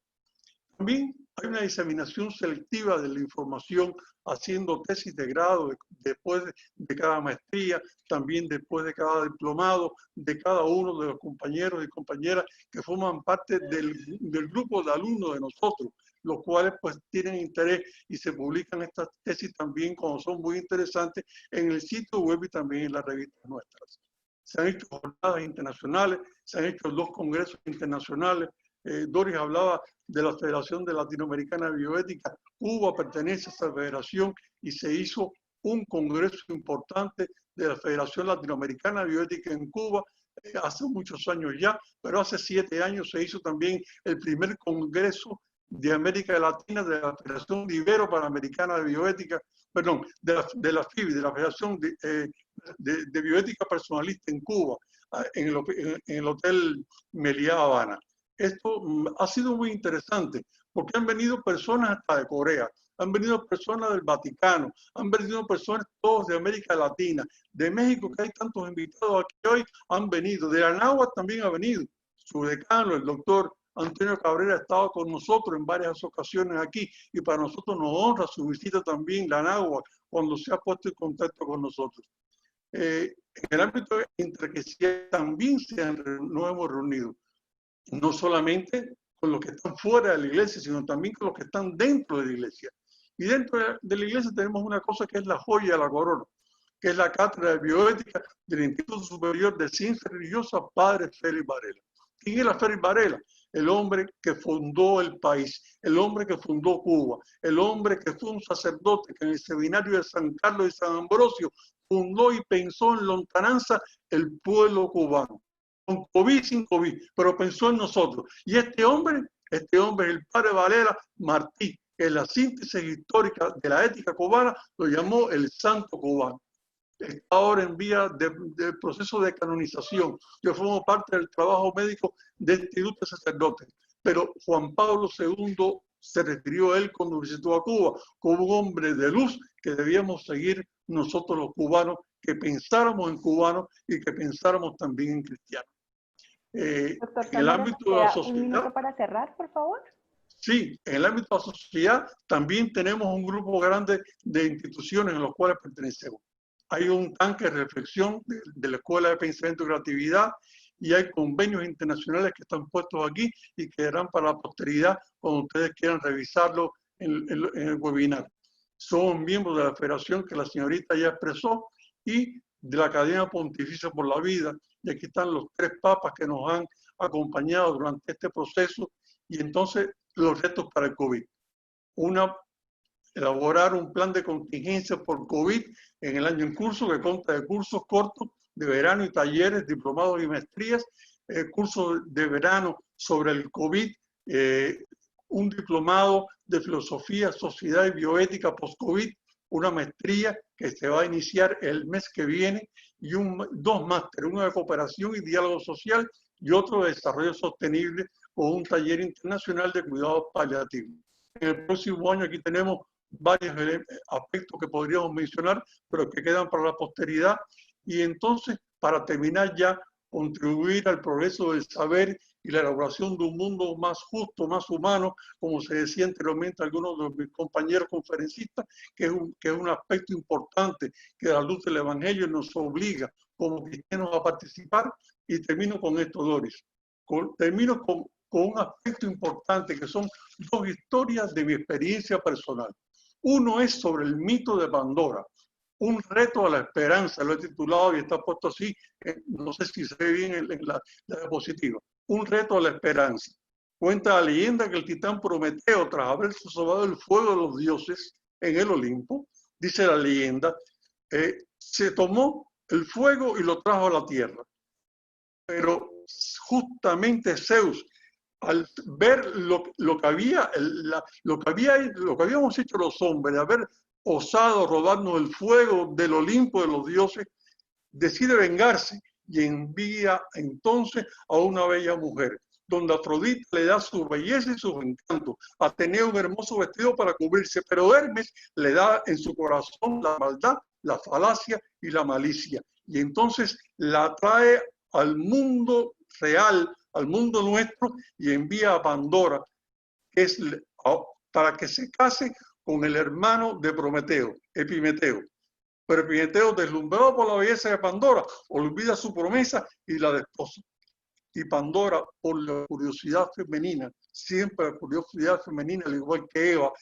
También hay una diseminación selectiva de la información, haciendo tesis de grado después de cada maestría, también después de cada diplomado, de cada uno de los compañeros y compañeras que forman parte del grupo de alumnos de nosotros, los cuales pues tienen interés y se publican estas tesis también, como son muy interesantes, en el sitio web y también en las revistas nuestras. Se han hecho jornadas internacionales, se han hecho 2 congresos internacionales. Doris hablaba de la Federación de Latinoamericana de Bioética. Cuba pertenece a esa federación y se hizo un congreso importante de la Federación Latinoamericana de Bioética en Cuba hace muchos años ya, pero hace 7 años se hizo también el primer congreso de América Latina de la Federación Ibero-Panamericana de Bioética, perdón, de la FIBI, de la Federación de Bioética Personalista en Cuba, en el Hotel Meliá Habana. Esto ha sido muy interesante porque han venido personas hasta de Corea, han venido personas del Vaticano, han venido personas todos de América Latina, de México, que hay tantos invitados aquí hoy, han venido, de Anáhuac también ha venido, su decano, el doctor Antonio Cabrera ha estado con nosotros en varias ocasiones aquí y para nosotros nos honra su visita también, la Náhuatl, cuando se ha puesto en contacto con nosotros. En el ámbito intereclesial también nos hemos reunido, no solamente con los que están fuera de la iglesia, sino también con los que están dentro de la iglesia. Y dentro de la iglesia tenemos una cosa que es la joya de la corona, que es la Cátedra de Bioética del Instituto Superior de Ciencia Religiosa, Padre Félix Varela. ¿Quién era Félix Varela? El hombre que fundó el país, el hombre que fundó Cuba, el hombre que fue un sacerdote que en el seminario de San Carlos y San Ambrosio fundó y pensó en lontananza el pueblo cubano, con COVID, sin COVID, pero pensó en nosotros. Y este hombre es el padre Varela Martí, que en la síntesis histórica de la ética cubana lo llamó el santo cubano. Está ahora en vía de proceso de canonización. Yo formo parte del trabajo médico de Instituto de Sacerdotes, pero Juan Pablo II se refirió a él cuando visitó a Cuba como un hombre de luz que debíamos seguir nosotros los cubanos, que pensáramos en cubanos y que pensáramos también en cristianos. Doctor En el ámbito de la sociedad, un minuto para cerrar, por favor. Sí, en el ámbito de la sociedad también tenemos un grupo grande de instituciones en los cuales pertenecemos. Hay un tanque de reflexión de la Escuela de Pensamiento y Creatividad y hay convenios internacionales que están puestos aquí y quedarán para la posteridad cuando ustedes quieran revisarlo en el webinar. Somos miembros de la federación que la señorita ya expresó y de la Academia Pontificia por la Vida. Y aquí están los 3 papas que nos han acompañado durante este proceso y entonces los retos para el COVID. Elaborar un plan de contingencia por COVID en el año en curso que consta de cursos cortos de verano y talleres, diplomados y maestrías, cursos de verano sobre el COVID, un diplomado de filosofía, sociedad y bioética post-COVID, una maestría que se va a iniciar el mes que viene y 2 másteres, uno de cooperación y diálogo social y otro de desarrollo sostenible con un taller internacional de cuidados paliativos. En el próximo año aquí tenemos varios aspectos que podríamos mencionar, pero que quedan para la posteridad. Y entonces, para terminar ya, contribuir al progreso del saber y la elaboración de un mundo más justo, más humano, como se decía anteriormente algunos de mis compañeros conferencistas, que es un aspecto importante que a la luz del Evangelio nos obliga como cristianos a participar. Y termino con esto, Doris. Termino con un aspecto importante, que son 2 historias de mi experiencia personal. Uno es sobre el mito de Pandora, un reto a la esperanza, lo he titulado y está puesto así, no sé si se ve bien en la diapositiva. Un reto a la esperanza. Cuenta la leyenda que el titán Prometeo, tras haber sobado el fuego de los dioses en el Olimpo, dice la leyenda, se tomó el fuego y lo trajo a la tierra. Pero justamente Zeus, al ver lo que habíamos hecho los hombres, de haber osado robarnos el fuego del Olimpo de los dioses, decide vengarse y envía entonces a una bella mujer, donde Afrodita le da su belleza y su encanto, Ateneo un hermoso vestido para cubrirse, pero Hermes le da en su corazón la maldad, la falacia y la malicia, y entonces la trae al mundo real, al mundo nuestro, y envía a Pandora, que es para que se case con el hermano de Prometeo, Epimeteo. Pero Epimeteo, deslumbrado por la belleza de Pandora, olvida su promesa y la desposa. Y Pandora, por la curiosidad femenina, siempre la curiosidad femenina, al igual que Eva,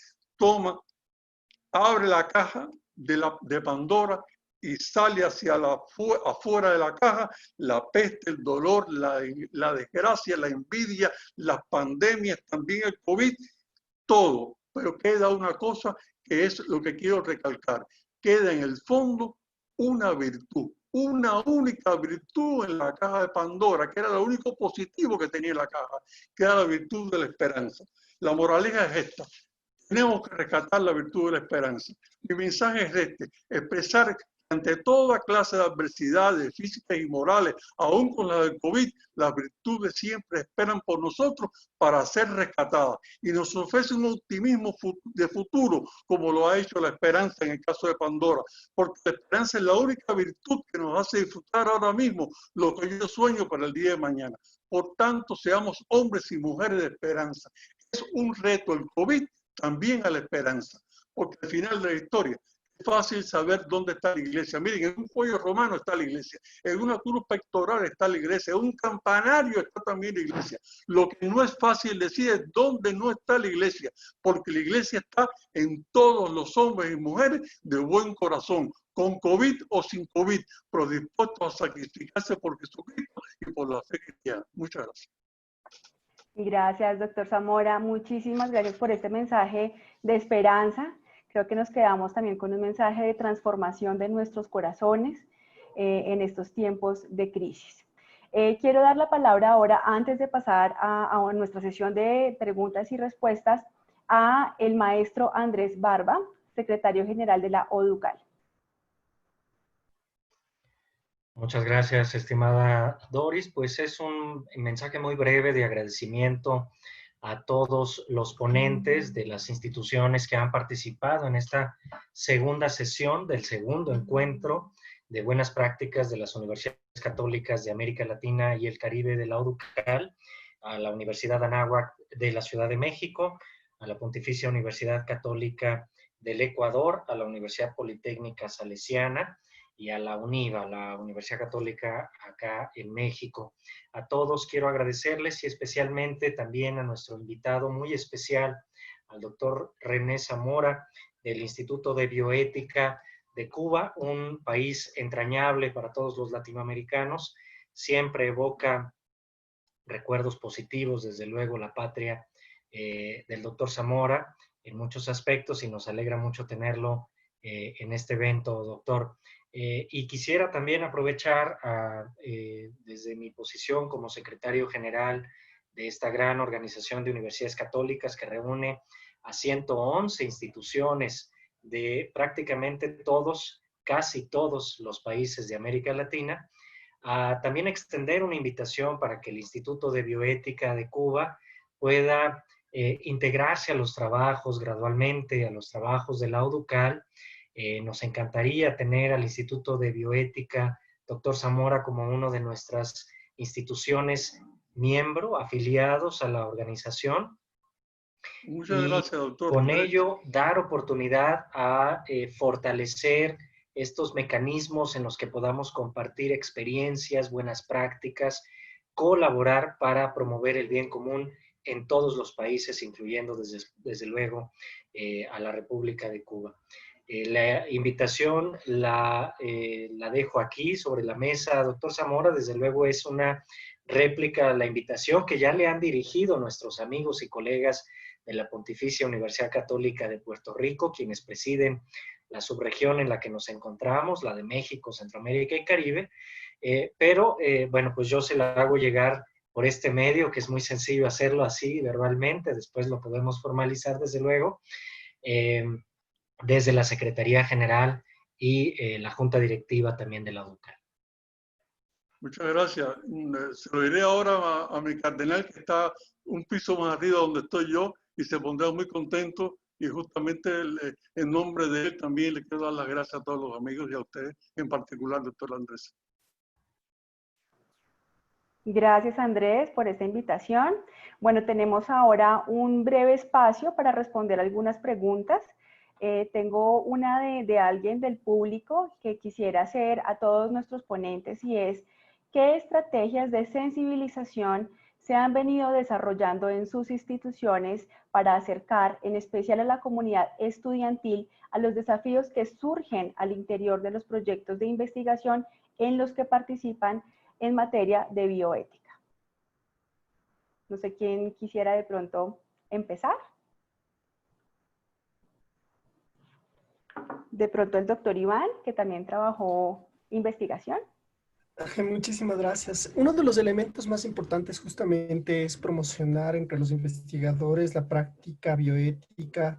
abre la caja de Pandora y sale hacia afuera de la caja la peste, el dolor, la desgracia, la envidia, las pandemias, también el COVID, todo. Pero queda una cosa que es lo que quiero recalcar. Queda en el fondo una virtud, una única virtud en la caja de Pandora, que era lo único positivo que tenía la caja, que era la virtud de la esperanza. La moraleja es esta. Tenemos que rescatar la virtud de la esperanza. Mi mensaje es expresar ante toda clase de adversidades físicas y morales, aún con la del COVID, las virtudes siempre esperan por nosotros para ser rescatadas y nos ofrece un optimismo de futuro, como lo ha hecho la esperanza en el caso de Pandora, porque la esperanza es la única virtud que nos hace disfrutar ahora mismo lo que yo sueño para el día de mañana. Por tanto, seamos hombres y mujeres de esperanza. Es un reto el COVID también a la esperanza, porque al final de la historia es fácil saber dónde está la iglesia. Miren, en un cuello romano está la iglesia, en una cruz pectoral está la iglesia, en un campanario está también la iglesia. Lo que no es fácil decir es dónde no está la iglesia, porque la iglesia está en todos los hombres y mujeres de buen corazón, con COVID o sin COVID, pero dispuestos a sacrificarse por Jesucristo y por la fe cristiana. Muchas gracias. Gracias, doctor Zamora. Muchísimas gracias por este mensaje de esperanza. Creo que nos quedamos también con un mensaje de transformación de nuestros corazones en estos tiempos de crisis. Quiero dar la palabra ahora, antes de pasar a nuestra sesión de preguntas y respuestas, a el maestro Andrés Barba, secretario general de la ODUCAL. Muchas gracias, estimada Doris. Pues es un mensaje muy breve de agradecimiento a todos los ponentes de las instituciones que han participado en esta segunda sesión del segundo encuentro de buenas prácticas de las universidades católicas de América Latina y el Caribe de la ODUCAL, a la Universidad Anáhuac de la Ciudad de México, a la Pontificia Universidad Católica del Ecuador, a la Universidad Politécnica Salesiana, y a la UNIVA, la Universidad Católica acá en México. A todos quiero agradecerles y especialmente también a nuestro invitado muy especial, al doctor René Zamora, del Instituto de Bioética de Cuba, un país entrañable para todos los latinoamericanos. Siempre evoca recuerdos positivos, desde luego, la patria del doctor Zamora en muchos aspectos, y nos alegra mucho tenerlo en este evento, doctor. Y quisiera también aprovechar desde mi posición como secretario general de esta gran organización de universidades católicas que reúne a 111 instituciones de prácticamente todos, casi todos los países de América Latina, a también extender una invitación para que el Instituto de Bioética de Cuba pueda integrarse a los trabajos gradualmente, a los trabajos de la ODUCAL. Nos encantaría tener al Instituto de Bioética, doctor Zamora, como una de nuestras instituciones miembro, afiliados a la organización. Muchas gracias, doctor. Con ello, dar oportunidad a fortalecer estos mecanismos en los que podamos compartir experiencias, buenas prácticas, colaborar para promover el bien común en todos los países, incluyendo desde luego a la República de Cuba. La invitación la dejo aquí sobre la mesa, doctor Zamora. Desde luego es una réplica a la invitación que ya le han dirigido nuestros amigos y colegas de la Pontificia Universidad Católica de Puerto Rico, quienes presiden la subregión en la que nos encontramos, la de México, Centroamérica y Caribe. Bueno, pues yo se la hago llegar por este medio, que es muy sencillo hacerlo así verbalmente, después lo podemos formalizar desde luego, desde la Secretaría General y la Junta Directiva también de la ODUCAL. Muchas gracias. Se lo diré ahora a mi cardenal, que está un piso más arriba donde estoy yo, y se pondrá muy contento, y justamente en nombre de él también le quiero dar las gracias a todos los amigos y a ustedes, en particular, doctor Andrés. Gracias, Andrés, por esta invitación. Bueno, tenemos ahora un breve espacio para responder algunas preguntas. Tengo una de alguien del público que quisiera hacer a todos nuestros ponentes, y es: ¿qué estrategias de sensibilización se han venido desarrollando en sus instituciones para acercar, en especial a la comunidad estudiantil, a los desafíos que surgen al interior de los proyectos de investigación en los que participan en materia de bioética? No sé quién quisiera de pronto empezar. De pronto el doctor Iván, que también trabajó investigación. Muchísimas gracias. Uno de los elementos más importantes justamente es promocionar entre los investigadores la práctica bioética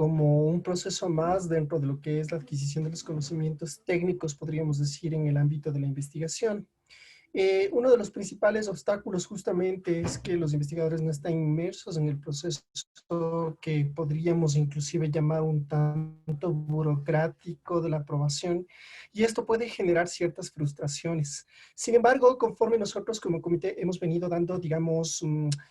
como un proceso más dentro de lo que es la adquisición de los conocimientos técnicos, podríamos decir, en el ámbito de la investigación. Uno de los principales obstáculos justamente es que los investigadores no están inmersos en el proceso que podríamos inclusive llamar un tanto burocrático de la aprobación, y esto puede generar ciertas frustraciones. Sin embargo, conforme nosotros como comité hemos venido dando, digamos,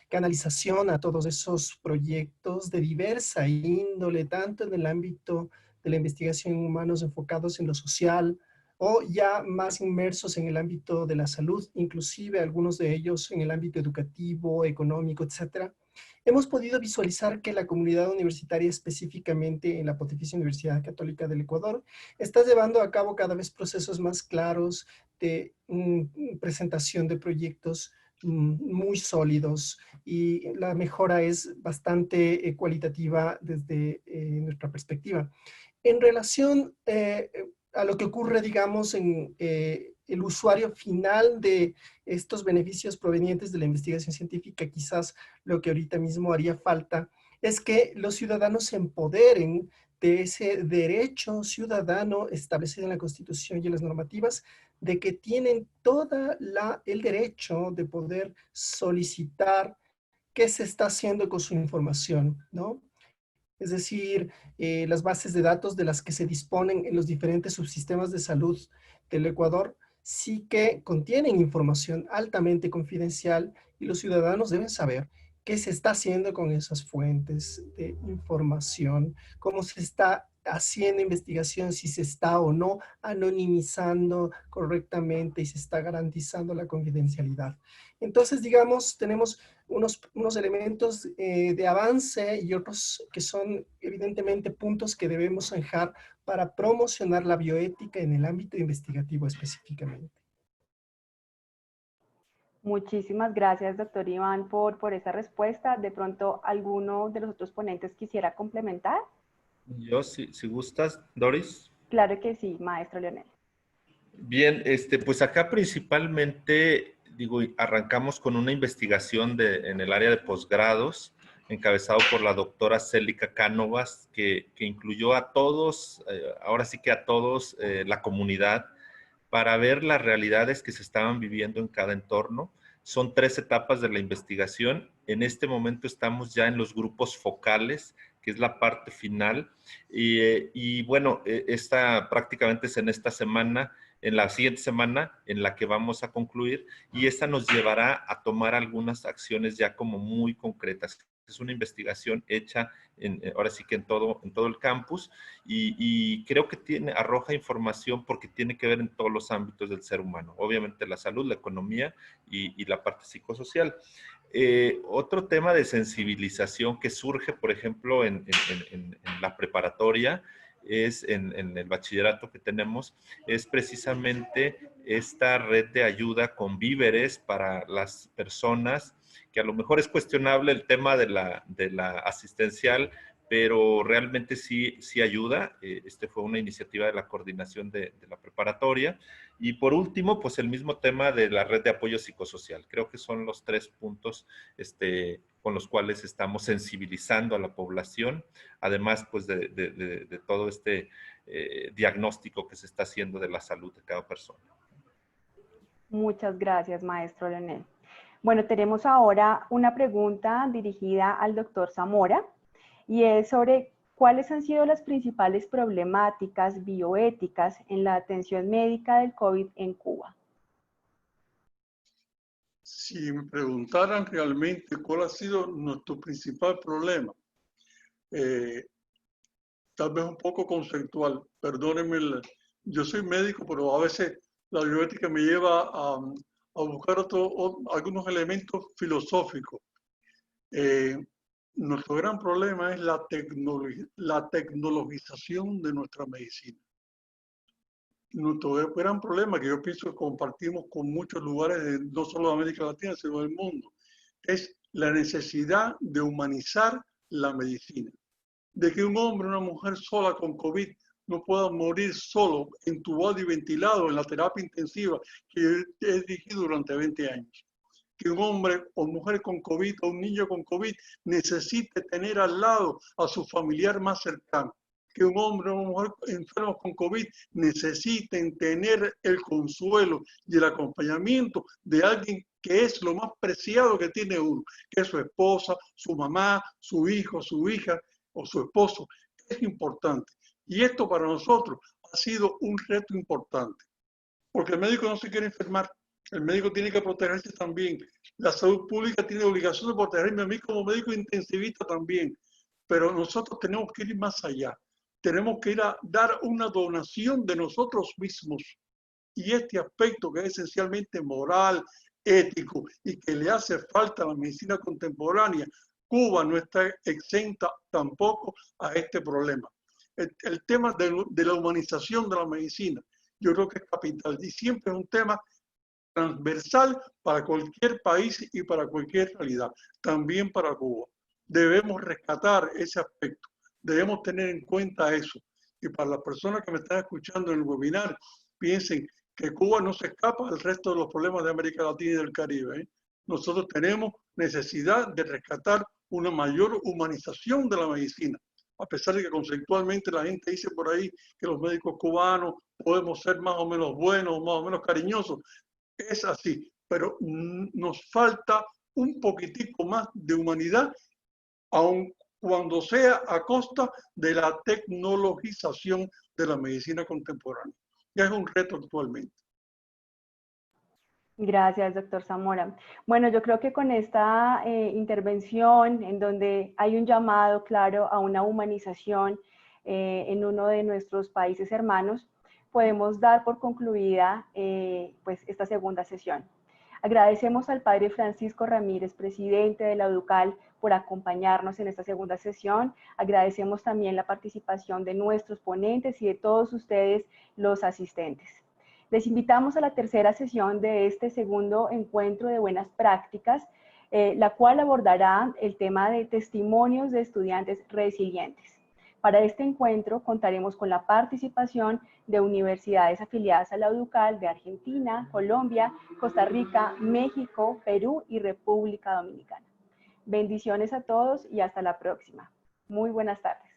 canalización a todos esos proyectos de diversa índole, tanto en el ámbito de la investigación en humanos enfocados en lo social, o ya más inmersos en el ámbito de la salud, inclusive algunos de ellos en el ámbito educativo, económico, etcétera, hemos podido visualizar que la comunidad universitaria, específicamente en la Pontificia Universidad Católica del Ecuador, está llevando a cabo cada vez procesos más claros de presentación de proyectos muy sólidos, y la mejora es bastante cualitativa desde nuestra perspectiva. En relación a lo que ocurre, digamos, en el usuario final de estos beneficios provenientes de la investigación científica, quizás lo que ahorita mismo haría falta es que los ciudadanos se empoderen de ese derecho ciudadano establecido en la Constitución y en las normativas, de que tienen todo el derecho de poder solicitar qué se está haciendo con su información, ¿no? Es decir, las bases de datos de las que se disponen en los diferentes subsistemas de salud del Ecuador sí que contienen información altamente confidencial, y los ciudadanos deben saber qué se está haciendo con esas fuentes de información, cómo se está haciendo investigación, si se está o no anonimizando correctamente y se está garantizando la confidencialidad. Entonces, digamos, tenemos unos elementos de avance y otros que son evidentemente puntos que debemos zanjar para promocionar la bioética en el ámbito investigativo específicamente. Muchísimas gracias, doctor Iván, por esa respuesta. De pronto, ¿alguno de los otros ponentes quisiera complementar? Yo, si gustas, Doris. Claro que sí, maestro Leonel. Bien, pues acá principalmente, digo, arrancamos con una investigación en el área de posgrados, encabezado por la doctora Célica Cánovas, que incluyó a todos, ahora sí que a todos, la comunidad, para ver las realidades que se estaban viviendo en cada entorno. Son 3 etapas de la investigación. En este momento estamos ya en los grupos focales, que es la parte final. Y bueno, esta prácticamente es en esta semana, en la siguiente semana en la que vamos a concluir, y esta nos llevará a tomar algunas acciones ya como muy concretas. Es una investigación hecha ahora sí que en todo el campus, y creo que arroja información porque tiene que ver en todos los ámbitos del ser humano. Obviamente la salud, la economía y la parte psicosocial. Otro tema de sensibilización que surge, por ejemplo, en la preparatoria, es en el bachillerato que tenemos, es precisamente esta red de ayuda con víveres para las personas, que a lo mejor es cuestionable el tema de la asistencial, pero realmente sí ayuda. Fue una iniciativa de la coordinación de la preparatoria. Y por último, pues el mismo tema de la red de apoyo psicosocial. Creo que son los 3 puntos con los cuales estamos sensibilizando a la población, además pues de todo diagnóstico que se está haciendo de la salud de cada persona. Muchas gracias, maestro Leonel. Bueno, tenemos ahora una pregunta dirigida al doctor Zamora, y es sobre cuáles han sido las principales problemáticas bioéticas en la atención médica del COVID en Cuba. Si me preguntaran realmente cuál ha sido nuestro principal problema, tal vez un poco conceptual, perdónenme, yo soy médico, pero a veces la bioética me lleva a buscar algunos elementos filosóficos. Nuestro gran problema es la tecnologización de nuestra medicina. Nuestro gran problema, que yo pienso que compartimos con muchos lugares, no solo de América Latina, sino del mundo, es la necesidad de humanizar la medicina. De que un hombre o una mujer sola con COVID no pueda morir solo, entubado y ventilado en la terapia intensiva que he dirigido durante 20 años. que un hombre o mujer con COVID o un niño con COVID necesite tener al lado a su familiar más cercano. Que un hombre o una mujer enfermos con COVID necesiten tener el consuelo y el acompañamiento de alguien que es lo más preciado que tiene uno, que es su esposa, su mamá, su hijo, su hija o su esposo. Es importante. Y esto para nosotros ha sido un reto importante, porque el médico no se quiere enfermar, el médico tiene que protegerse también. La salud pública tiene obligación de protegerme a mí como médico intensivista también, pero nosotros tenemos que ir más allá. Tenemos que ir a dar una donación de nosotros mismos. Y este aspecto que es esencialmente moral, ético y que le hace falta a la medicina contemporánea, Cuba no está exenta tampoco a este problema. El tema de la humanización de la medicina, yo creo que es capital y siempre es un tema transversal para cualquier país y para cualquier realidad, también para Cuba. Debemos rescatar ese aspecto, debemos tener en cuenta eso. Y para las personas que me están escuchando en el webinar, piensen que Cuba no se escapa del resto de los problemas de América Latina y del Caribe, ¿eh? Nosotros tenemos necesidad de rescatar una mayor humanización de la medicina, a pesar de que conceptualmente la gente dice por ahí que los médicos cubanos podemos ser más o menos buenos, más o menos cariñosos. Es así, pero nos falta un poquitico más de humanidad, aun cuando sea a costa de la tecnologización de la medicina contemporánea. Ya es un reto actualmente. Gracias, doctor Zamora. Bueno, yo creo que con esta intervención, en donde hay un llamado claro a una humanización en uno de nuestros países hermanos, podemos dar por concluida pues esta segunda sesión. Agradecemos al padre Francisco Ramírez, presidente de la UDUCAL, por acompañarnos en esta segunda sesión. Agradecemos también la participación de nuestros ponentes y de todos ustedes, los asistentes. Les invitamos a la tercera sesión de este segundo encuentro de buenas prácticas, la cual abordará el tema de testimonios de estudiantes resilientes. Para este encuentro contaremos con la participación de universidades afiliadas a la UDUCAL de Argentina, Colombia, Costa Rica, México, Perú y República Dominicana. Bendiciones a todos y hasta la próxima. Muy buenas tardes.